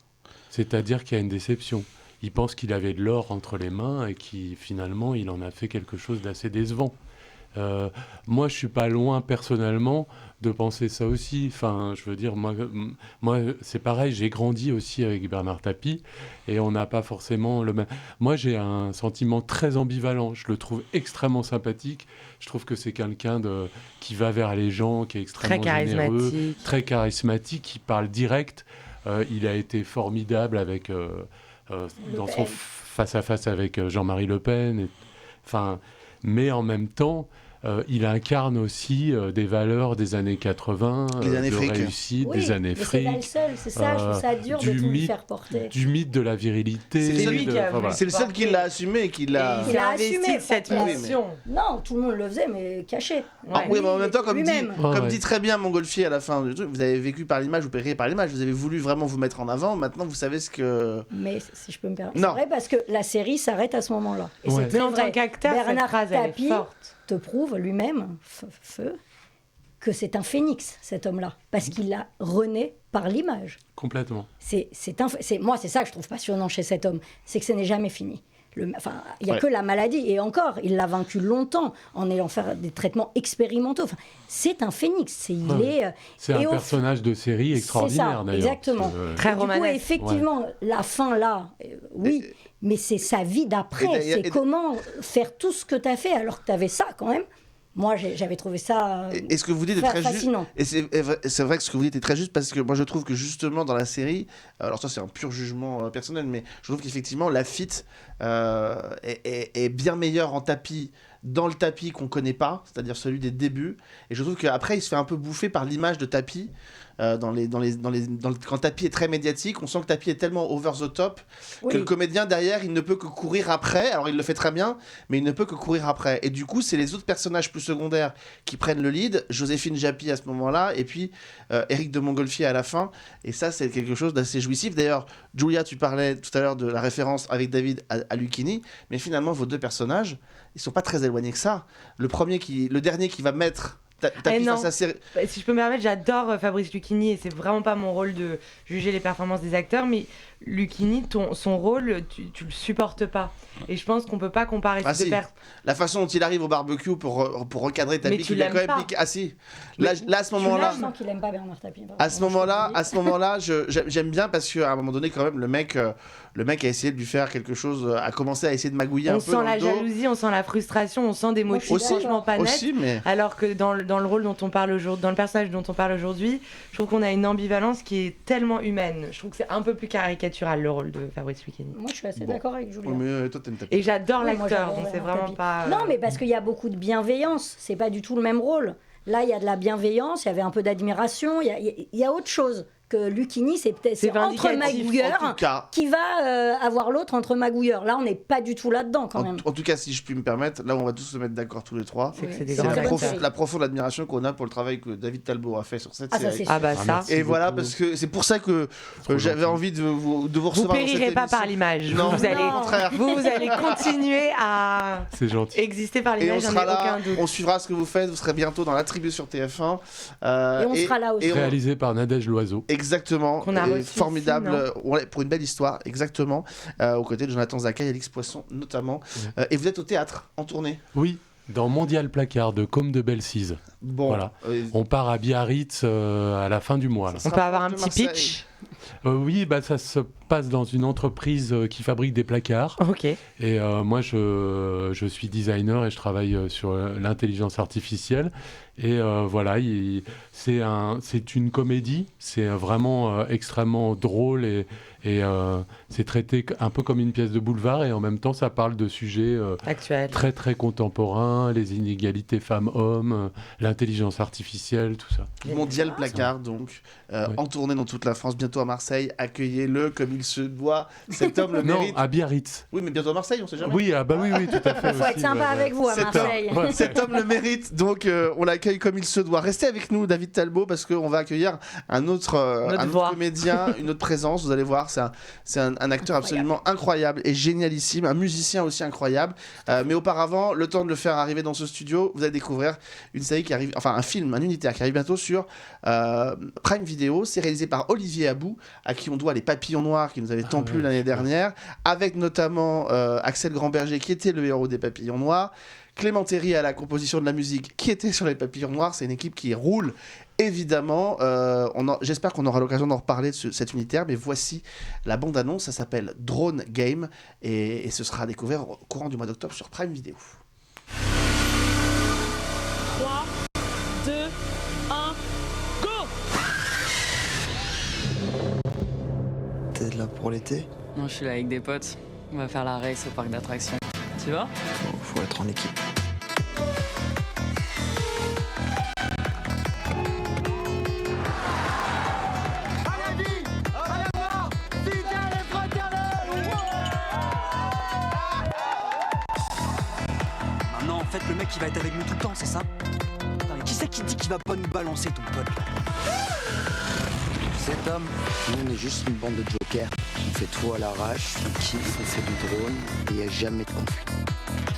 S4: C'est-à-dire qu'il y a une déception. Il pense qu'il avait de l'or entre les mains et qui finalement, il en a fait quelque chose d'assez décevant. Moi, je suis pas loin personnellement de penser ça aussi. Enfin, je veux dire, moi c'est pareil. J'ai grandi aussi avec Bernard Tapie et on n'a pas forcément le même. Moi, j'ai un sentiment très ambivalent. Je le trouve extrêmement sympathique. Je trouve que c'est quelqu'un qui va vers les gens, qui est extrêmement généreux, très charismatique, qui parle direct. Il a été formidable avec dans son face-à-face avec Jean-Marie Le Pen. Mais en même temps, il incarne aussi des valeurs des années 80, de réussite, des années fric.
S2: C'est pas le seul, c'est ça, je trouve ça dur de tout lui faire porter.
S4: Du mythe de la virilité.
S1: C'est le seul qui l'a assumé, qui l'a...
S2: Il a assumé
S3: cette mission.
S2: Non, tout le monde le faisait, mais caché.
S1: Oui, mais en même temps, comme dit très bien Montgolfier à la fin du truc, vous avez vécu par l'image, vous payerez par l'image, vous avez voulu vraiment vous mettre en avant, maintenant vous savez ce que...
S2: Mais si je peux me permettre, c'est vrai parce que la série s'arrête à ce moment-là. Et c'est
S3: mais en tant qu'acteur, cette phrase, elle est forte.
S2: Te prouve lui-même, que c'est un phénix, cet homme-là, parce qu'il l'a rené par l'image.
S4: Complètement.
S2: Moi, c'est ça que je trouve passionnant chez cet homme, c'est que ce n'est jamais fini. Il n'y a que la maladie, et encore, il l'a vaincu longtemps en ayant fait des traitements expérimentaux. C'est un phénix.
S4: C'est un personnage de série extraordinaire, d'ailleurs.
S2: Exactement.
S3: Très romanesque.
S2: Du coup, effectivement, la fin là, oui, mais c'est sa vie d'après. C'est comment faire tout ce que tu as fait alors que tu avais ça quand même. Moi, j'avais trouvé ça
S1: et ce que vous dites est très
S2: fascinant.
S1: Juste. Et c'est vrai que ce que vous dites est très juste, parce que moi, je trouve que justement, dans la série, alors ça, c'est un pur jugement personnel, mais je trouve qu'effectivement, Lafitte est bien meilleur en Tapie, dans le Tapie qu'on connaît pas, c'est-à-dire celui des débuts. Et je trouve qu'après, il se fait un peu bouffer par l'image de Tapie. Quand Tapie est très médiatique, on sent que Tapie est tellement over the top que le comédien derrière, il ne peut que courir après. Alors il le fait très bien, mais il ne peut que courir après. Et du coup, c'est les autres personnages plus secondaires qui prennent le lead. Joséphine Japy à ce moment-là, et puis Éric de Montgolfier à la fin. Et ça, c'est quelque chose d'assez jouissif. D'ailleurs, Julia, tu parlais tout à l'heure de la référence avec David à Lucchini, mais finalement, vos deux personnages, ils sont pas très éloignés que ça. Le dernier qui va mettre Tapie face à série...
S3: Si je peux me permettre, j'adore Fabrice Lucchini et c'est vraiment pas mon rôle de juger les performances des acteurs, mais Lucchini, son rôle, tu le supportes pas. Et je pense qu'on peut pas comparer ces deux personnes.
S1: La façon dont il arrive au barbecue pour recadrer Tapie,
S3: mais tu l'aimes pas.
S1: Ah si. Là, à ce moment-là...
S2: Je sens qu'il aime pas Bernard Tapie.
S1: À ce moment-là, j'aime bien parce qu'à un moment donné, quand même, le mec a essayé de lui faire quelque chose, a commencé à essayer de magouiller un peu dans le dos.
S3: On sent la jalousie, on sent la frustration, on sent des motifs franchement pas nets. Alors que dans le rôle dont on parle aujourd'hui, dans le personnage dont on parle aujourd'hui, je trouve qu'on a une ambivalence qui est tellement humaine. Je trouve que c'est un peu plus caricatural le rôle de Fabrice Lucchini.
S2: Moi, je suis assez d'accord avec Julia.
S1: Mais toi, t'aimes Tapie.
S3: Et j'adore l'acteur, donc c'est vraiment pas...
S2: Non, mais parce qu'il y a beaucoup de bienveillance. C'est pas du tout le même rôle. Là, il y a de la bienveillance, il y avait un peu d'admiration, il y a autre chose que Lucchini, c'est entre
S3: vindicatif,
S2: magouilleurs qui va avoir l'autre entre magouilleurs. Là, on n'est pas du tout là-dedans quand même.
S1: En tout cas, si je puis me permettre, là où on va tous se mettre d'accord tous les trois,
S2: c'est
S1: la profonde admiration qu'on a pour le travail que David Talbot a fait sur cette série.
S3: Ça.
S1: Et voilà, parce que c'est pour ça que j'avais envie de vous recevoir.
S3: Vous périrez pas par l'image.
S1: Non,
S3: vous allez continuer à exister par l'image, j'en ai aucun doute.
S1: On suivra ce que vous faites, vous serez bientôt dans la tribu sur TF1.
S2: Et on sera là aussi.
S4: Réalisé par Nadège Loiseau.
S1: Exactement.
S3: Qu'on a reçu
S1: formidable pour une belle histoire, exactement. Aux côtés de Jonathan Zaka et Alix Poisson notamment. Et vous êtes au théâtre, en tournée.
S4: Oui, dans Mondial Placard de Côme de Bellecize.
S1: Bon,
S4: voilà. On part à Biarritz à la fin du mois. Là.
S3: On peut avoir un petit pitch.
S4: Oui, ça se passe dans une entreprise qui fabrique des placards.
S3: Ok.
S4: Et moi, je suis designer et je travaille sur l'intelligence artificielle. Et voilà, c'est une comédie. C'est vraiment extrêmement drôle et c'est traité un peu comme une pièce de boulevard. Et en même temps, ça parle de sujets très, très contemporains, les inégalités femmes-hommes, l'intelligence artificielle, tout ça.
S1: Mondial Placard, donc, en tournée dans toute la France, bientôt à Marseille. Accueillez-le comme il se doit. Cet homme le mérite.
S4: Non, à Biarritz.
S1: Oui, mais bientôt à Marseille, on sait jamais.
S4: Oui, oui, tout à fait.
S2: Il faut être sympa avec vous à Marseille.
S1: Cet homme le mérite, donc on l'accueille comme il se doit. Restez avec nous, David Talbot, parce qu'on va accueillir un autre comédien, une autre présence. Vous allez voir, c'est un acteur absolument incroyable et génialissime, un musicien aussi incroyable. Mais auparavant, le temps de le faire arriver dans ce studio, vous allez découvrir une série qui arrive, enfin un film, un unitaire qui arrive bientôt sur Prime Video. C'est réalisé par Olivier Abou, à qui on doit Les Papillons Noirs, qui nous avait tant plu l'année dernière, avec notamment Axel Grandberger, qui était le héros des Papillons Noirs. Clément Terry à la composition de la musique, qui était sur Les Papillons Noirs. C'est une équipe qui roule, évidemment. J'espère qu'on aura l'occasion d'en reparler de cet unitaire, mais voici la bande-annonce. Ça s'appelle Drone Game, et ce sera découvert au courant du mois d'octobre sur Prime Video.
S12: 3, 2, 1, go!
S13: T'es là pour l'été?
S14: Non, je suis là avec des potes. On va faire la race au parc d'attractions. Tu vas?
S13: Faut être en équipe.
S5: Maintenant, en fait, le mec, il va être avec nous tout le temps, c'est ça? Attends, mais qui c'est qui dit qu'il va pas nous balancer, ton pote, là?
S13: Cet homme, nous on est juste une bande de jokers. On fait tout à l'arrache, on kiffe, on fait du drone, et y a jamais de conflit.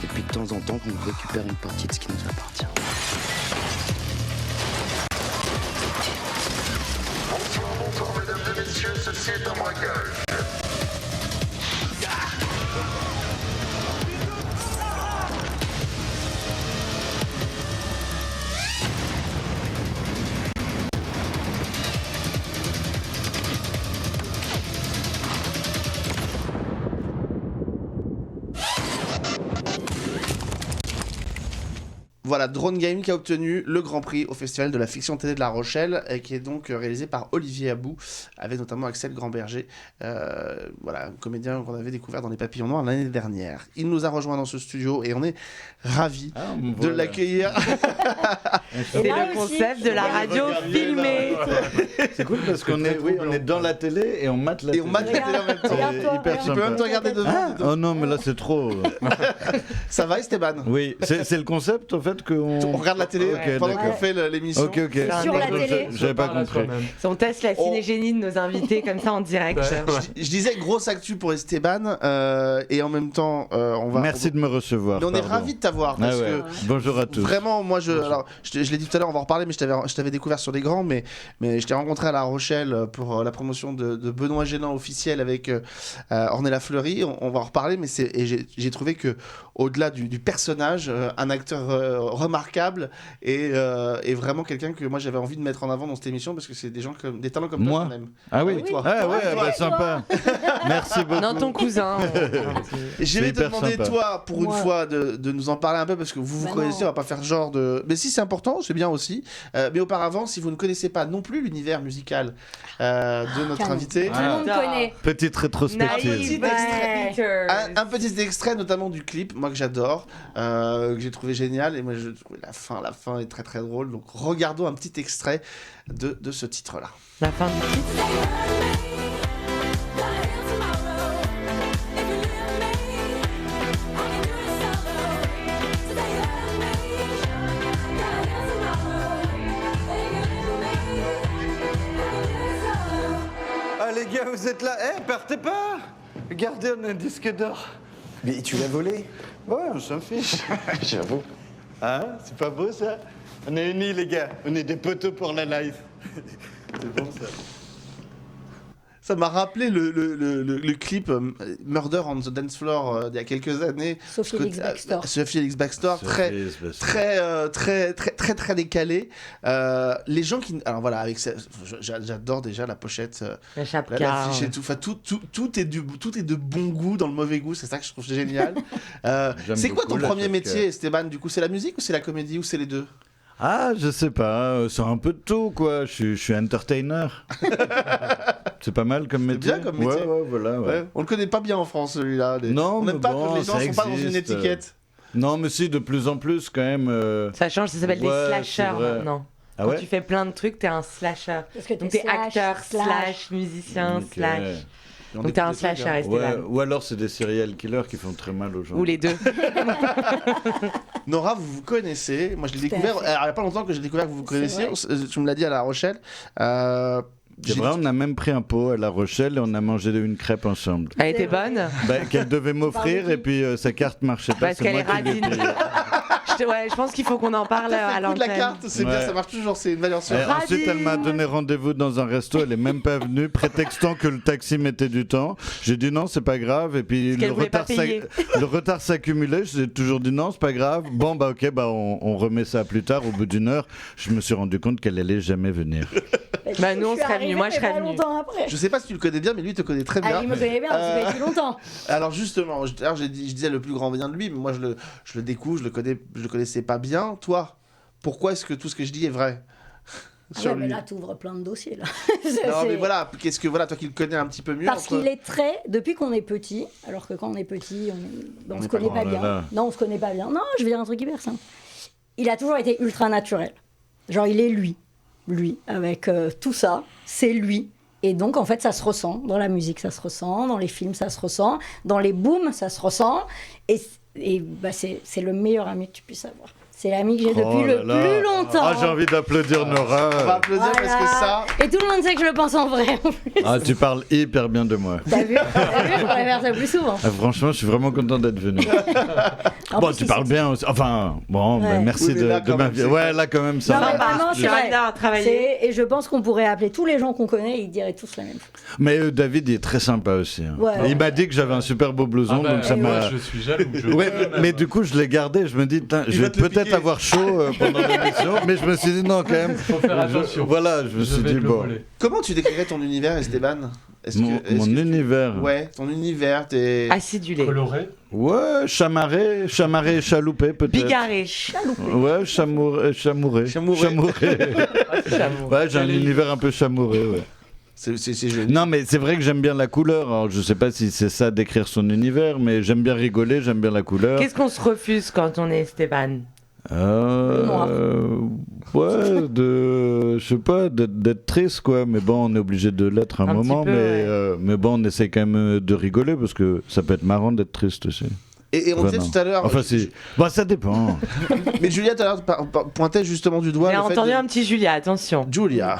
S13: Et puis de temps en temps, on récupère une partie de ce qui nous appartient.
S15: Bonsoir, mesdames et messieurs, ceci est un braquage.
S1: Voilà, Drone Game qui a obtenu le Grand Prix au Festival de la Fiction Télé de La Rochelle, et qui est donc réalisé par Olivier Abou, avec notamment Axel Grandberger, voilà, un comédien qu'on avait découvert dans Les Papillons Noirs l'année dernière. Il nous a rejoint dans ce studio et on est ravis de l'accueillir.
S3: C'est le concept de la radio filmée.
S16: C'est cool parce qu'on est dans la télé et on mate la télé.
S1: Et on mate la télé en même temps.
S16: C'est hyper
S1: Tu
S16: sympa.
S1: peux même te regarder devant.
S16: Oh non, mais là c'est trop.
S1: Ça va, Esteban?
S16: Oui, c'est le concept en fait qu'on.
S1: On regarde la télé pendant qu'on fait l'émission.
S16: Ok.
S2: Sur la télé.
S16: J'avais pas compris.
S3: On teste la cinégénie de nos invités comme ça en direct.
S1: Je disais grosse actu pour Esteban, et en même temps on va.
S16: Merci de me recevoir.
S1: Mais on est ravis de t'avoir parce que
S16: bonjour à tous.
S1: Vraiment, moi je l'ai dit tout à l'heure, on va en reparler, mais je t'avais découvert sur les grands, mais je t'ai rencontré à La Rochelle pour la promotion de Benoît Gélant officiel avec Ornella Fleury. On va en reparler, mais j'ai trouvé que au-delà du personnage, un acteur remarquable et vraiment quelqu'un que moi j'avais envie de mettre en avant dans cette émission parce que c'est des talents comme
S16: moi
S1: toi qu'on aime.
S16: Ah oui,
S1: toi.
S16: Ah ouais, bah, sympa. Merci beaucoup.
S3: Non, ton cousin.
S1: Je vais te demander, toi, pour une fois, de nous en parler un peu, parce que vous connaissez, on va pas faire genre de... Mais si, c'est important, c'est bien aussi. Mais auparavant, si vous ne connaissez pas non plus l'univers musical de notre invité...
S2: Tout le monde connaît.
S16: Petite rétrospective.
S1: Un petit extrait, notamment du clip, moi que j'adore, que j'ai trouvé génial, et moi je trouve la fin est très très drôle, donc regardons un petit extrait de ce titre-là.
S3: La fin du titre.
S16: Ah les gars, vous êtes là. Partez pas. Regardez, on a un disque d'or.
S17: Mais tu l'as volé?
S16: Ouais, on s'en fiche.
S17: J'avoue.
S16: Hein? C'est pas beau ça? On est unis les gars, on est des poteaux pour la life. C'est bon ça.
S1: Ça m'a rappelé le clip Murder on the Dance Floor d'il y a quelques années.
S2: Sophie Elix Bextor.
S1: Sophie Elix Bextor, très décalé. Les gens qui... Alors voilà, avec j'adore déjà la pochette, l'affiche et tout. Enfin, tout est de bon goût dans le mauvais goût, c'est ça que je trouve génial. C'est quoi ton premier métier, Esteban? Du coup, c'est la musique ou c'est la comédie ou c'est les deux?
S16: Ah, je sais pas, c'est un peu de tout quoi, je suis entertainer. C'est pas mal comme métier.
S1: C'est bien comme métier.
S16: Ouais, voilà. Ouais.
S1: On le connaît pas bien en France celui-là.
S16: Non,
S1: on n'aime pas quand les gens sont pas dans une étiquette.
S16: Non, mais si, de plus en plus quand même.
S3: Ça change, ça s'appelle des slashers maintenant.
S16: Ah
S3: quand tu fais plein de trucs, t'es un slasher. Donc t'es acteur, slash, musicien, slash. Donc t'es un slasher, Esteban.
S16: Ou alors c'est des serial killers qui font très mal aux gens.
S3: Ou les deux.
S1: Nora, vous connaissez. Moi, je l'ai découvert. Il n'y a pas longtemps que j'ai découvert que vous connaissiez. Tu me l'as dit à La Rochelle.
S16: C'est vrai, on a même pris un pot à La Rochelle et on a mangé une crêpe ensemble.
S3: Elle était bonne?
S16: Qu'elle devait m'offrir et puis sa carte marchait pas.
S3: Parce qu'elle est radine. Je pense qu'il faut qu'on en parle à l'antenne.
S1: La carte, c'est bien, ça marche toujours, c'est une valeur sûre.
S16: Ensuite, elle m'a donné rendez-vous dans un resto, elle est même pas venue, prétextant que le taxi mettait du temps. J'ai dit non, c'est pas grave. Et puis le retard s'accumulait. J'ai toujours dit non, c'est pas grave. Bon, ok, on remet ça plus tard, au bout d'une heure. Je me suis rendu compte qu'elle allait jamais venir.
S3: Nous, on serait venus. Moi, je serais venue.
S1: Je sais pas si tu le connais bien, mais lui, il te connaît très bien.
S2: Il me connaît bien, parce que depuis longtemps.
S1: Alors, justement, je disais le plus grand bien de lui, mais moi, je le découvre, je le connaissais pas bien. Toi, pourquoi est-ce que tout ce que je dis est vrai?
S2: Mais là, t'ouvres plein de dossiers, là.
S1: Non, mais voilà, toi qui le connais un petit peu mieux.
S2: Parce qu'il est depuis qu'on est petit, alors que quand on est petit, on se connaît pas bien. Non, on se connaît pas bien. Non, je vais dire un truc hyper simple. Il a toujours été ultra naturel. Genre, il est lui, avec tout ça, c'est lui. Et donc, en fait, ça se ressent. Dans la musique, ça se ressent. Dans les films, ça se ressent. Dans les booms, ça se ressent. Et c'est le meilleur ami que tu puisses avoir. C'est l'ami que j'ai depuis le plus longtemps.
S16: Ah, j'ai envie d'applaudir Nora.
S1: On va applaudir parce que ça...
S2: Et tout le monde sait que je le pense en vrai, en plus.
S16: Ah, tu parles hyper bien de moi.
S2: T'as vu? Je pourrais faire ça plus souvent.
S16: Franchement, je suis vraiment content d'être venu. Bon, tu parles bien aussi. Enfin, bon, merci de m'inviter. Ouais, là, quand même, ça.
S2: Non, mais vraiment, c'est vrai. Et je pense qu'on pourrait appeler tous les gens qu'on connaît et ils diraient tous la même chose.
S16: Mais David, il est très sympa aussi. Il m'a dit que j'avais un super beau blouson, donc ça m'a...
S4: Je suis jaloux.
S16: Mais du coup, je l'ai gardé. Je me dis, je vais peut-être avoir chaud pendant l'émission, mais je me suis dit non quand même.
S4: Faut faire attention.
S16: Voilà, je me suis dit bon.
S1: Comment tu décrirais ton univers, Esteban?
S16: Mon univers.
S1: Ouais, ton univers, t'es
S3: acidulé.
S4: Coloré.
S16: Ouais, chamarré, chaloupé peut-être.
S3: Bigarré, chaloupé.
S16: Ouais, chamouré. Ouais, j'ai un univers un peu chamouré, ouais.
S1: C'est joli.
S16: Non, mais c'est vrai que j'aime bien la couleur. Alors, je sais pas si c'est ça d'écrire son univers, mais j'aime bien rigoler, j'aime bien la couleur.
S3: Qu'est-ce qu'on se refuse quand on est Esteban?
S16: Je sais pas, d'être triste quoi, mais bon, on est obligé de l'être un moment, mais bon, on essaie quand même de rigoler parce que ça peut être marrant d'être triste aussi.
S1: Et on disait tout à l'heure.
S16: Enfin, ça dépend.
S1: Mais Julia, tout à l'heure, pointait justement du doigt.
S3: J'ai entendu un petit Julia, attention.
S1: Julia.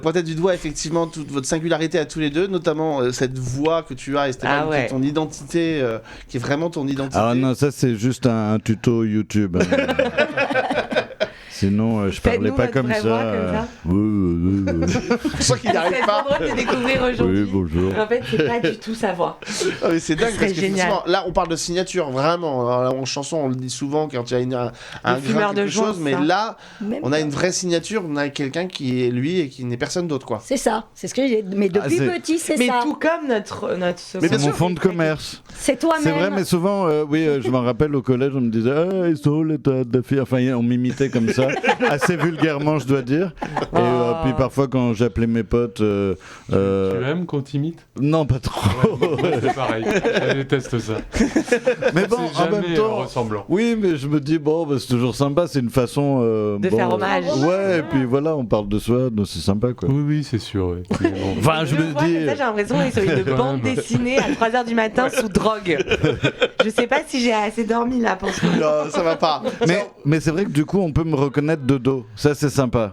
S1: Pointait du doigt effectivement toute votre singularité à tous les deux, notamment cette voix que tu as, Esteban, qui est ton identité, qui est vraiment ton identité.
S16: Ah non, ça c'est juste un tuto YouTube. Sinon, je parlais
S3: Faites-nous
S16: pas
S3: votre
S16: comme
S3: vraie voix,
S16: ça.
S1: Je sens qu'il n'y arrive
S3: C'est
S1: pas.
S3: trop drôle de découvrir aujourd'hui.
S16: Oui, bonjour.
S3: En fait, c'est pas du tout sa voix.
S1: Ah, mais c'est dingue
S3: Ce
S1: parce
S3: serait
S1: que
S3: génial.
S1: effectivement, là on parle de signature vraiment. Alors, en chanson on le dit souvent quand il y a un
S3: fumeur
S1: grain,
S3: de
S1: quelque
S3: joint,
S1: chose, mais
S3: ça.
S1: là
S2: Même
S1: on a
S2: pas.
S1: une vraie signature, on a quelqu'un qui est lui et qui n'est personne d'autre quoi.
S2: C'est ça, c'est ce que j'ai. Mais depuis
S16: c'est-
S2: petit, c'est
S3: Mais
S2: ça.
S3: tout comme notre
S1: Mais
S16: C'est
S1: bien
S16: mon
S1: sûr.
S16: fond de commerce.
S2: C'est toi-même.
S16: C'est vrai, mais souvent, je m'en rappelle au collège, on me disait « ils sont l'état de fille ». Enfin, on m'imitait comme ça, assez vulgairement, je dois dire. Et puis parfois, quand j'appelais mes potes...
S4: Tu aimes qu'on t'imite?
S16: Non, pas trop.
S4: Ouais, c'est pareil, je déteste ça.
S16: Mais bon,
S4: C'est
S16: en même
S4: jamais
S16: temps...
S4: ressemblant.
S16: Oui, mais je me dis, bon, bah, c'est toujours sympa, c'est une façon...
S3: de faire hommage.
S16: Ouais, et puis voilà, on parle de soi, donc c'est sympa, quoi.
S4: Oui, oui, c'est sûr. Ouais. Mais bon.
S16: Enfin, je me
S3: vois,
S16: dis...
S3: mais ça, j'ai l'impression qu'ils sont une
S4: Quand
S3: bande
S4: même.
S3: dessinée à 3h du matin sous drogue. Je sais pas si j'ai assez dormi là pour ce moment.
S1: Non, ça va pas.
S16: Mais c'est vrai que du coup, on peut me reconnaître de dos. Ça, c'est sympa.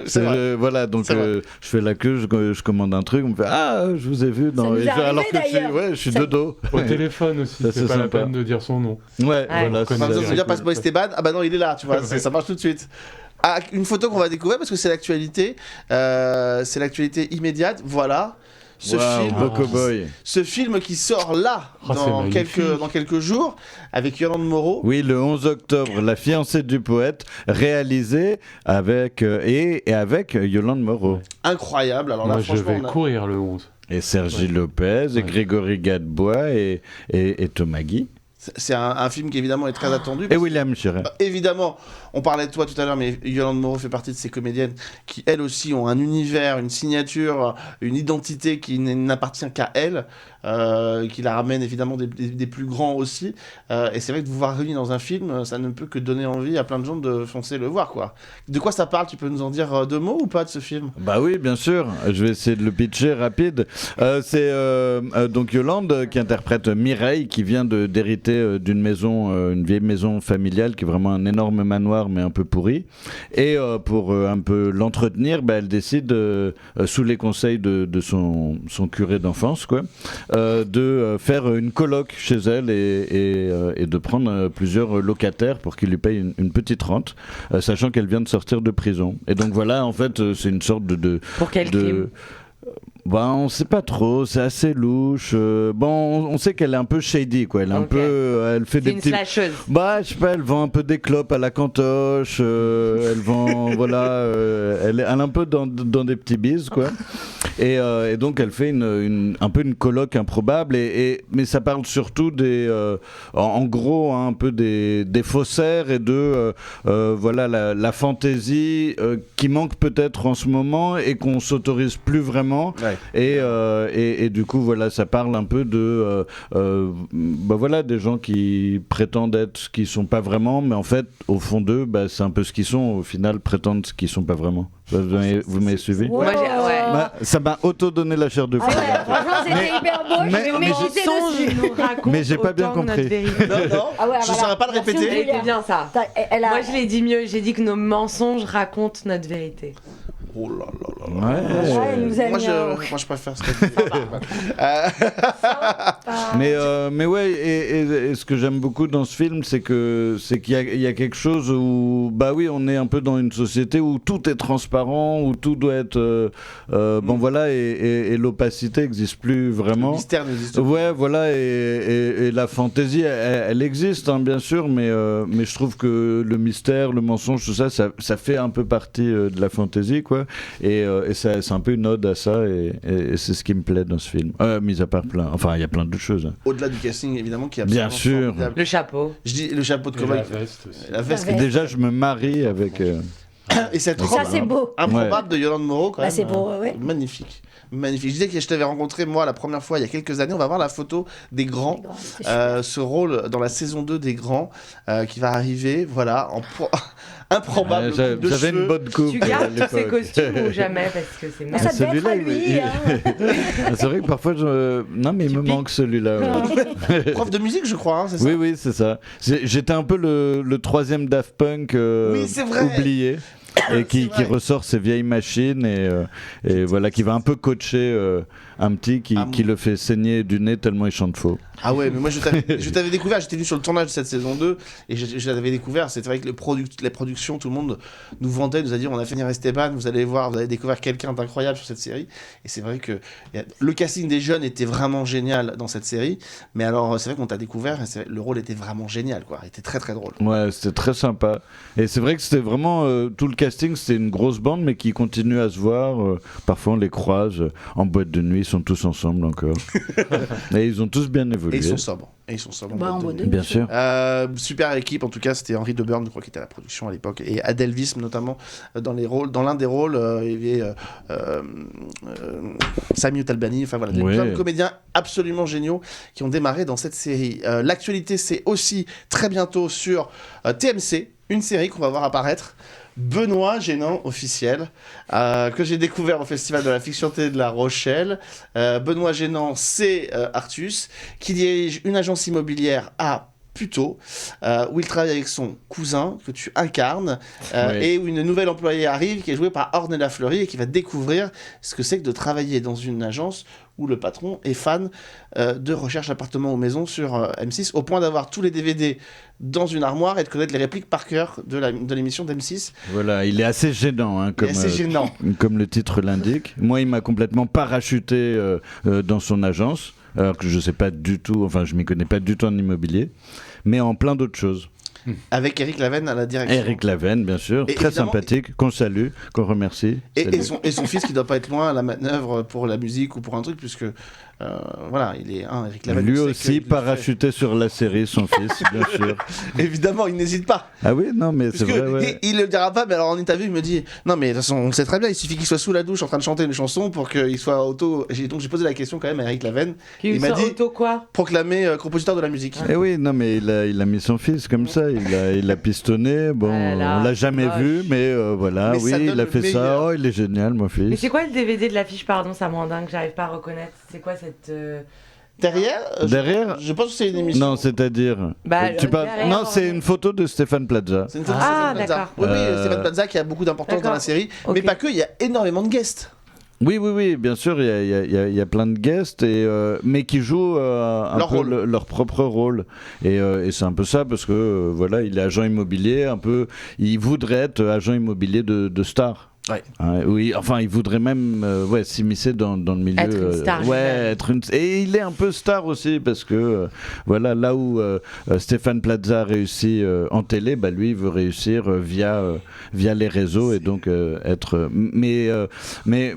S1: C'est vrai.
S16: Voilà, donc
S1: C'est vrai.
S16: je fais la queue, je commande un truc, on me fait Ah, je vous ai vu.
S2: Ça nous est
S16: alors
S2: arrivé,
S16: que
S2: d'ailleurs.
S16: je suis de dos.
S4: Au téléphone aussi,
S16: Ça,
S4: c'est
S16: c'est
S4: pas la
S16: sympa.
S4: peine de dire son nom.
S16: Ouais,
S3: Ouais.
S16: voilà.
S4: On
S1: Pas
S4: connaît
S1: besoin de se dire
S4: direct.
S1: passe-moi Esteban, ah bah non il est là, tu vois, ça marche tout de suite. Ah, une photo qu'on va découvrir parce que c'est l'actualité immédiate, voilà.
S16: Beau cowboy.
S1: Ce film qui sort là,
S4: Oh, c'est
S1: dans
S4: magnifique.
S1: quelques jours, avec Yolande Moreau.
S16: Oui, le 11 octobre, La fiancée du poète, réalisé avec, et avec Yolande Moreau.
S1: Incroyable, alors là
S4: Moi, je
S1: franchement
S4: vais
S1: on a-
S4: courir le 11.
S16: Et Sergi Lopez, et Grégory Gadebois, et Thomas Guy.
S1: c'est un film qui évidemment est très attendu.
S16: Et William Chiret.
S1: Évidemment, on parlait de toi tout à l'heure, mais Yolande Moreau fait partie de ces comédiennes qui, elles aussi, ont un univers, une signature, une identité qui n'appartient qu'à elles, qui la ramène évidemment des plus grands aussi. Et c'est vrai que de vous voir réunis dans un film, ça ne peut que donner envie à plein de gens de foncer le voir, quoi. De quoi ça parle? Tu peux nous en dire deux mots ou pas de ce film?
S16: Bah oui, bien sûr. Je vais essayer de le pitcher rapide. C'est donc Yolande qui interprète Mireille, qui vient d'hériter d'une maison, une vieille maison familiale qui est vraiment un énorme manoir mais un peu pourri. Et pour un peu l'entretenir, elle décide, sous les conseils de son curé d'enfance, quoi, de faire une coloc chez elle et de prendre plusieurs locataires pour qu'ils lui payent une petite rente, sachant qu'elle vient de sortir de prison. Et donc voilà, en fait, c'est une sorte de
S3: Pour quel crime?
S16: On sait pas trop, c'est assez louche. On sait qu'elle est un peu shady, quoi. Elle est un peu, elle fait
S3: C'est
S16: des
S3: une
S16: petits.
S3: slasheuse.
S16: Je sais pas, elle vend un peu des clopes à la cantoche. Elle vend, voilà, elle est un peu dans des petits bises, quoi. Et donc elle fait un peu une coloc improbable. Mais ça parle surtout en gros, un peu des faussaires et de voilà la fantaisie qui manque peut-être en ce moment et qu'on s'autorise plus vraiment.
S1: Ouais.
S16: Et du coup, voilà, ça parle un peu de voilà, des gens qui prétendent être ce qu'ils sont pas vraiment, mais en fait, au fond d'eux, c'est un peu ce qu'ils sont. Au final, prétendent ce qu'ils sont pas vraiment. Vous m'avez suivi?
S3: Moi,
S16: Ça m'a auto-donné la chair de poule.
S2: Franchement, c'était hyper beau.
S16: mais-
S2: je vais méditer dessus.
S3: nous raconte
S16: Mais j'ai pas bien
S3: autant que notre
S16: compris.
S3: vérité.
S1: Non,
S2: Ah ouais,
S1: je ne
S2: voilà.
S1: saurais pas le
S2: Merci,
S1: répéter.
S3: Elle était bien ça.
S2: Elle a...
S3: Moi, je l'ai dit mieux. J'ai dit que nos mensonges racontent notre vérité.
S1: Oh là là là là.
S2: Ouais, elle nous a
S1: Moi,
S2: mis
S1: moi, je préfère ce
S16: Mais ouais, et ce que j'aime beaucoup dans ce film, c'est qu'il y a quelque chose où, oui, on est un peu dans une société où tout est transparent, où tout doit être, voilà, et l'opacité n'existe plus vraiment.
S1: Le mystère n'existe plus.
S16: Ouais, voilà, et la fantaisie, elle existe, hein, bien sûr, mais je trouve que le mystère, le mensonge, tout ça, ça fait un peu partie de la fantaisie, quoi. Et c'est un peu une ode à ça, et c'est ce qui me plaît dans ce film. Mis à part plein, enfin il y a plein d'autres choses.
S1: Au-delà du casting, évidemment, qui est
S16: Bien
S1: absolument
S16: sûr.
S1: formidable.
S3: Le chapeau.
S1: Je dis le chapeau de cowboy.
S4: La veste aussi.
S1: La veste.
S2: veste.
S16: Déjà, je me marie avec.
S1: Et cette
S2: Ça,
S1: robe
S2: c'est beau.
S1: improbable de Yolande Moreau, quand même.
S2: C'est beau, ouais.
S1: Magnifique. Magnifique. Je disais que je t'avais rencontré, moi, la première fois, il y a quelques années. On va voir la photo des Grands. Ce rôle dans la saison 2 des Grands qui va arriver, voilà, improbable. coupe de
S16: J'avais
S1: cheveux.
S16: une bonne coupe.
S3: Tu
S16: à
S3: gardes tous ces
S16: l'époque.
S3: costumes ou jamais parce que c'est
S2: Ça devait être à lui.
S16: C'est vrai que parfois, non, mais il me manque celui-là. ouais.
S1: Prof de musique, je crois, hein, c'est ça?
S16: Oui, c'est ça. J'étais un peu le troisième Daft Punk
S1: Oui, c'est vrai.
S16: oublié. et qui ressort ses vieilles machines et voilà, qui va un peu coacher un petit qui le fait saigner du nez tellement il chante faux.
S1: Ah ouais, mais moi je t'avais découvert, j'étais venu sur le tournage de cette saison 2 et je l'avais découvert, c'est vrai que les productions, tout le monde nous vantait, nous a dit on a fait venir Esteban, vous allez voir, vous allez découvrir quelqu'un d'incroyable sur cette série. Et c'est vrai que le casting des jeunes était vraiment génial dans cette série, mais alors c'est vrai qu'on t'a découvert, et le rôle était vraiment génial, quoi. Il était très très drôle.
S16: Ouais, c'était très sympa. Et c'est vrai que c'était vraiment, tout le casting, c'était une grosse bande, mais qui continue à se voir. Parfois on les croise en boîte de nuit, ils sont tous ensemble encore. Et ils ont tous bien évolué.
S1: Et ils sont sobres.
S2: En boîte de nuit.
S16: Bien sûr.
S1: Super équipe, en tout cas, c'était Henry Deburn, je crois, qui était à la production à l'époque, et Adèle Visme notamment dans l'un des rôles. Il y avait Samuel Talbani, enfin voilà, plein de comédiens absolument géniaux qui ont démarré dans cette série. L'actualité, c'est aussi très bientôt sur TMC, une série qu'on va voir apparaître. Benoît Génant officiel, que j'ai découvert au Festival de la Fiction Télé de La Rochelle. Benoît Génant, c'est Artus, qui dirige une agence immobilière à Puteaux, où il travaille avec son cousin, que tu incarnes, et où une nouvelle employée arrive, qui est jouée par Ornella Fleury, et qui va découvrir ce que c'est que de travailler dans une agence où le patron est fan de recherche appartement ou maison sur M6, au point d'avoir tous les DVD dans une armoire et de connaître les répliques par cœur de l'émission d'M6.
S16: Voilà, il est assez gênant, hein, comme le titre l'indique. Moi, il m'a complètement parachuté dans son agence, alors que je sais pas du tout, enfin je m'y connais pas du tout en immobilier, mais en plein d'autres choses.
S1: Avec Éric Lavenne à la direction.
S16: Éric Lavenne, bien sûr, très sympathique, qu'on salue, qu'on remercie.
S1: Et son fils qui doit pas être loin à la manœuvre pour la musique ou pour un truc, puisque voilà, il est Éric Lavenne.
S16: Lui aussi parachuté sur la série, son fils, bien sûr.
S1: Évidemment, il n'hésite pas.
S16: Ah oui, non, mais c'est vrai. Ouais.
S1: Il le dira pas, mais alors en interview, il me dit non, mais de toute façon, on le sait très bien, il suffit qu'il soit sous la douche en train de chanter une chanson pour qu'il soit auto. Donc j'ai posé la question quand même à Éric Lavenne. Il m'a dit
S3: auto quoi
S1: proclamé compositeur de la musique.
S16: Eh oui, non, mais il a mis son fils comme ça, il a pistonné. Bon, on l'a jamais vu, mais voilà, mais oui, il a fait ça. Oh, il est génial, mon fils.
S3: Mais c'est quoi le DVD de l'affiche, pardon, ça me rend dingue, j'arrive pas à reconnaître. C'est quoi cette.
S1: Derrière, je pense que c'est une émission.
S16: Non, c'est-à-dire. Non, c'est une photo de Stéphane Plaza.
S1: C'est une photo de Stéphane Plaza. Oui, Stéphane Plaza qui a beaucoup d'importance dans la série, mais pas que, il y a énormément de guests.
S16: Oui, bien sûr, il y a plein de guests, mais qui jouent leur propre rôle. Et c'est un peu ça, parce que voilà, il est agent immobilier, il voudrait être agent immobilier de star.
S1: Ouais.
S16: Oui, enfin, il voudrait même s'immiscer dans le milieu.
S3: Être une star.
S16: Et il est un peu star aussi, parce que voilà, là où Stéphane Plaza a réussi en télé, lui, il veut réussir via les réseaux et donc être. Mais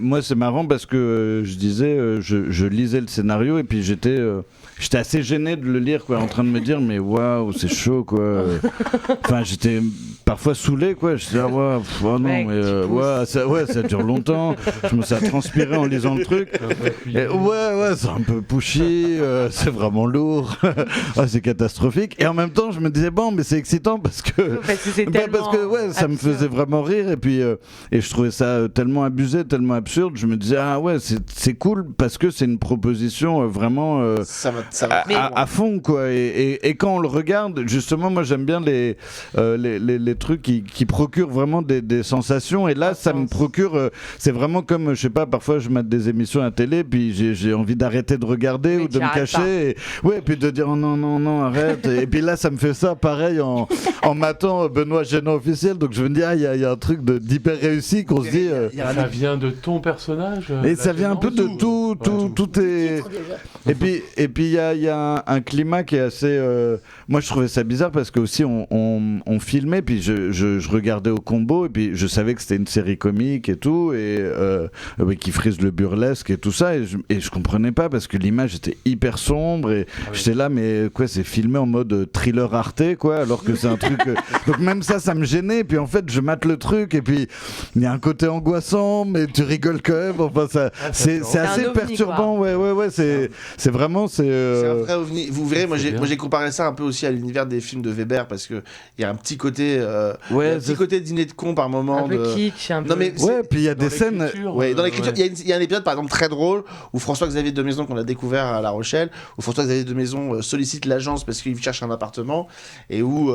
S16: moi, c'est marrant parce que je disais, je lisais le scénario et puis j'étais assez gêné de le lire, quoi, en train de me dire, mais waouh, c'est chaud, quoi. Enfin, j'étais parfois saoulé, quoi. Je disais, non, mais ça dure longtemps. Je me suis transpiré en lisant le truc. Et, c'est un peu pushy, c'est vraiment lourd. C'est catastrophique. Et en même temps, je me disais, bon, mais c'est excitant parce que ça me faisait vraiment rire. Et puis, et je trouvais ça tellement abusé, tellement absurde. Je me disais, c'est cool parce que c'est une proposition vraiment à fond, quoi. Et quand on le regarde, justement, moi j'aime bien les trucs qui procurent vraiment des sensations. Et là, ça me procure. C'est vraiment comme, je sais pas, parfois je mate des émissions à la télé, puis j'ai envie d'arrêter de regarder ou de me cacher. Et puis de dire non, arrête. Et puis là, ça me fait ça pareil en matant Benoît Génant officiel. Donc je me dis, il y a un truc d'hyper réussi qu'on se dit.
S4: Ça vient de ton personnage.
S16: Et ça vient un peu de tout. Tout est. Et puis il y a un climat qui est assez. Moi, je trouvais ça bizarre parce que aussi on filmait, puis je regardais au combo, et puis je savais que c'était une série comique et tout, et qui frise le burlesque et tout ça, et je comprenais pas parce que l'image était hyper sombre, et j'étais là, mais quoi, c'est filmé en mode thriller Arte, quoi, alors que c'est un truc. Donc même ça me gênait, puis en fait, je mate le truc, et puis il y a un côté angoissant, mais tu rigoles quand même. Enfin, c'est assez ovni, perturbant, quoi. Ouais, c'est vraiment. C'est
S1: un vrai ovni. Vous verrez, moi j'ai comparé ça un peu aussi à l'univers des films de Weber, parce que il y a un petit côté, côté dîner de con par moment,
S3: un peu kitsch, un
S1: Non, mais
S16: Ouais, puis il y a des scènes.
S1: Ouais, dans l'écriture, il y a un épisode par exemple très drôle où François-Xavier de Maison, qu'on a découvert à La Rochelle, où François-Xavier de Maison sollicite l'agence parce qu'il cherche un appartement et où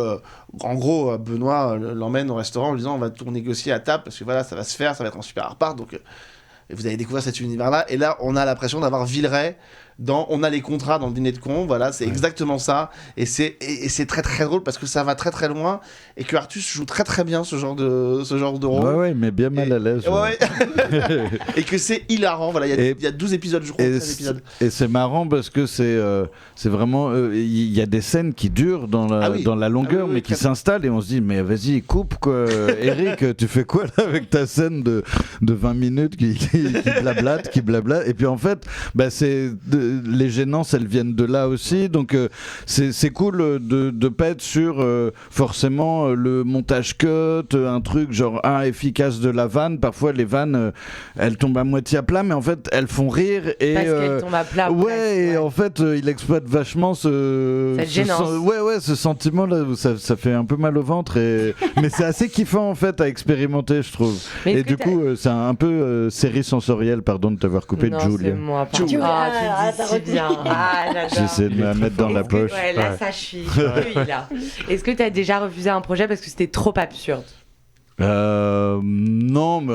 S1: en gros Benoît l'emmène au restaurant en lui disant on va tout négocier à table parce que voilà, ça va se faire, ça va être un super appart, donc et vous allez découvrir cet univers-là. Et là, on a l'impression d'avoir Villeray dans On a les contrats dans le Dîner de Con. Voilà, c'est exactement ça. Et c'est très très drôle parce que ça va très très loin et que Artus joue très très bien ce genre de rôle.
S16: Ouais, mais bien mal à l'aise.
S1: Ouais. Et que c'est hilarant. Voilà, il y a 12 épisodes, je crois. 13 épisodes.
S16: Et c'est marrant parce que c'est vraiment. Il y a des scènes qui durent dans la longueur, mais qui s'installent et on se dit, mais vas-y, coupe quoi. Eric, tu fais quoi là avec ta scène de 20 minutes qui blablate. Et puis en fait, les gênances, elles viennent de là aussi. Donc c'est cool de pas être sur forcément le montage cut, un truc genre efficace de la vanne. Parfois les vannes, elles tombent à moitié à plat, mais en fait elles font rire. Et,
S3: parce qu'elles tombent à plat.
S16: Et en fait il exploite vachement
S3: cette gênance.
S16: Ce sentiment là où ça fait un peu mal au ventre. Mais c'est assez kiffant en fait à expérimenter, je trouve.
S3: Mais
S16: et du coup c'est un peu série sensorielle, pardon de t'avoir coupé,
S3: non,
S16: Julia.
S3: C'est moi, tu dis si bien.
S16: J'essaie de me la mettre dans la poche.
S3: Là, ça chie. Là. Est-ce que tu as déjà refusé un projet parce que c'était trop absurde?
S16: Non, mais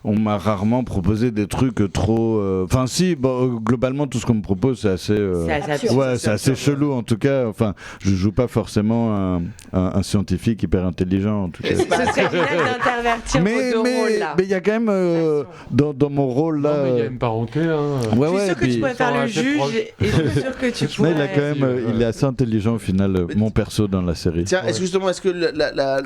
S16: on m'a rarement proposé des trucs trop. Enfin, si, globalement, tout ce qu'on me propose, c'est assez. C'est assez chelou en tout cas. Enfin, je joue pas forcément un scientifique hyper intelligent en tout cas.
S3: Ce serait génial d'intervertir vos deux rôles là.
S16: Mais il y a quand même dans mon rôle là.
S4: Non, mais il y a une parenté. Hein.
S3: Je suis sûr que tu pourrais faire le juge et je suis sûr que tu pourrais.
S16: Mais il a quand même, il est assez intelligent au final, mon perso dans la série.
S1: Tiens, est-ce que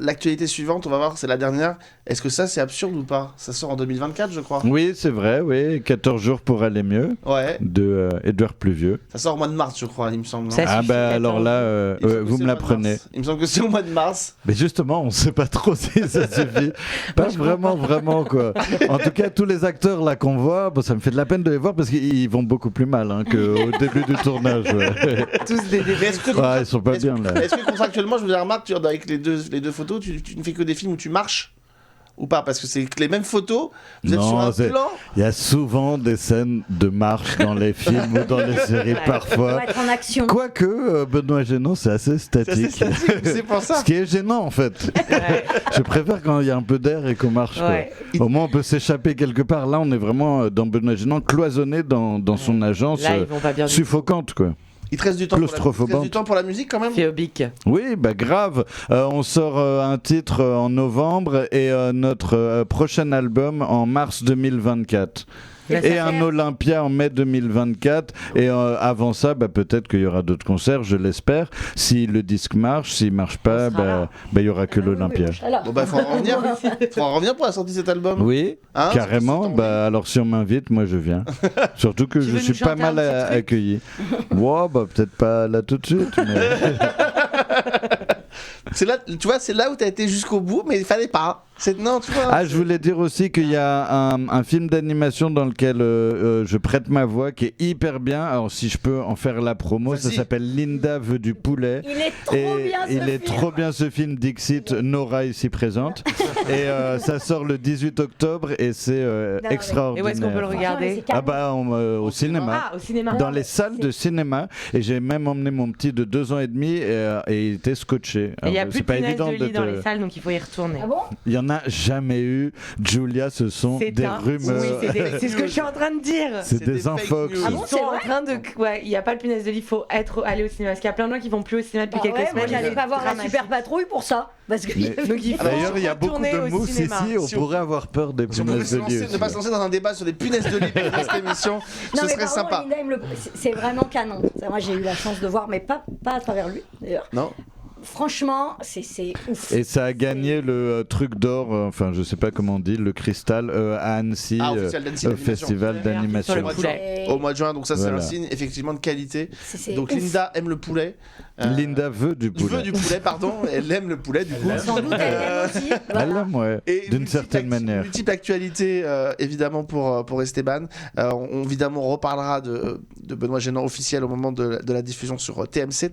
S1: l'actualité suivante, on va voir, c'est la dernière. Est-ce que ça c'est absurde ou pas? Ça sort en 2024, je crois.
S16: Oui, c'est vrai, oui. 14 jours pour aller mieux.
S1: Ouais.
S16: De Édouard Pluvieux.
S1: Ça sort au mois de mars, je crois, il me semble.
S16: Alors là, vous me l'apprenez.
S1: Il me semble que c'est au mois de mars.
S16: Mais justement, on sait pas trop si ça suffit. Pas vraiment, quoi. En tout cas, tous les acteurs là qu'on voit, ça me fait de la peine de les voir parce qu'ils vont beaucoup plus mal qu'au début du tournage. Ouais.
S3: Tous des
S16: ils sont pas bien là.
S1: Est-ce que contractuellement, je vous remarque, avec les deux photos, tu ne fais que des films où tu marches? Ou pas? Parce que c'est les mêmes photos, vous êtes sur un plan.
S16: Il y a souvent des scènes de marche dans les films ou dans les séries parfois.
S2: Ça va être en action.
S16: Quoique, Benoît Gênant, c'est assez statique.
S1: C'est pour ça.
S16: Ce qui est gênant en fait. Je préfère quand il y a un peu d'air et qu'on marche. Ouais. Au moins on peut s'échapper quelque part. Là on est vraiment dans Benoît Gênant, cloisonné dans son agence, suffocante quoi.
S1: Il te reste du temps pour la musique quand même.
S3: Phéobique.
S16: Oui, grave. On sort un titre en novembre et notre prochain album en mars 2024. Et un Olympia en mai 2024. Et avant ça, peut-être qu'il y aura d'autres concerts, je l'espère. Si le disque marche, s'il marche pas, il y aura que l'Olympia.
S1: Bon, faut en revenir pour la sortie de cet album.
S16: Oui, carrément. Alors si on m'invite, moi je viens. Surtout que je suis pas mal accueilli. Peut-être pas là tout de suite. Mais...
S1: C'est là, tu vois, c'est là où tu as été jusqu'au bout, mais il fallait pas. Non, tu vois.
S16: Je voulais dire aussi qu'il y a un film d'animation dans lequel je prête ma voix qui est hyper bien. Alors si je peux en faire la promo, ça s'appelle Linda veut du poulet.
S2: Il est trop bien ce film.
S16: Dixit, Nora ici présente. Et ça sort le 18 octobre et c'est extraordinaire.
S3: Et où est-ce qu'on peut le regarder?
S16: Au cinéma.
S3: Au cinéma.
S16: Dans les salles de cinéma. Et j'ai même emmené mon petit de 2 ans et demi et il était scotché.
S3: Il n'y a plus de punaises de lit dans les salles, donc il faut y retourner.
S2: Ah bon?
S16: Il y en a jamais eu. Julia, ce sont des rumeurs.
S3: Oui, c'est ce que je suis en train de dire.
S16: C'est des infox.
S2: Ah bon, c'est vrai?
S3: Il n'y a pas le punaise de lit, il faut aller au cinéma. Parce qu'il y a plein de gens qui vont plus au cinéma depuis quelques semaines.
S2: Moi, j'allais pas voir la Super Patrouille pour ça. Parce que
S16: d'ailleurs, il y a beaucoup de mousse ici. On pourrait avoir peur des punaises de lit.
S1: Ne pas se lancer dans un débat sur les punaises de lit pour cette émission, ce serait sympa.
S2: C'est vraiment canon. Moi, j'ai eu la chance de voir, mais pas à travers lui d'ailleurs.
S1: Non.
S2: Franchement, c'est ouf.
S16: Et ça a gagné le truc d'or, je sais pas comment on dit, le cristal à Annecy, festival d'animation.
S1: Au mois de juin, donc ça c'est un signe effectivement de qualité. Donc ouf. Linda aime le poulet.
S16: Linda veut du poulet.
S1: Veut du poulet, pardon. Elle aime le poulet du coup.
S2: Sans doute elle l'aime aussi.
S16: Elle l'aime, ouais. D'une certaine manière.
S1: Multiple actualité évidemment pour Esteban. On évidemment reparlera de Benoît Gênant officiel au moment de la diffusion sur TMC.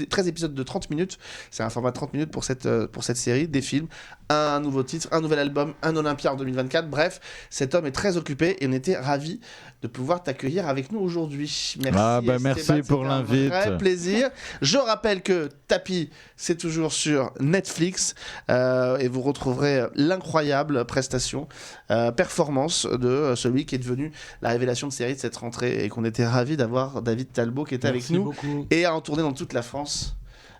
S1: 13 épisodes de 30 minutes, c'est un format de 30 minutes pour cette série, des films un nouveau titre, un nouvel album, un Olympia en 2024. Bref, cet homme est très occupé et on était ravis de pouvoir t'accueillir avec nous aujourd'hui. Merci.
S16: Merci pour l'invite.
S1: Un vrai plaisir. Je rappelle que Tapis, c'est toujours sur Netflix et vous retrouverez l'incroyable prestation, performance de celui qui est devenu la révélation de série de cette rentrée et qu'on était ravis d'avoir, David Talbot, qui était avec nous et a en tournée dans toute la France.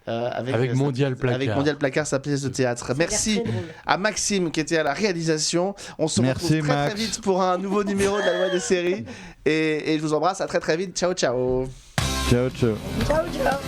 S1: Avec
S4: Mondial Placard.
S1: Avec Mondial Placard, sa pièce de théâtre. Merci à Maxime qui était à la réalisation. On se retrouve très vite pour un nouveau numéro de la loi des séries. Et je vous embrasse, à très vite. Ciao, ciao.
S16: Ciao, ciao.
S2: Ciao, ciao.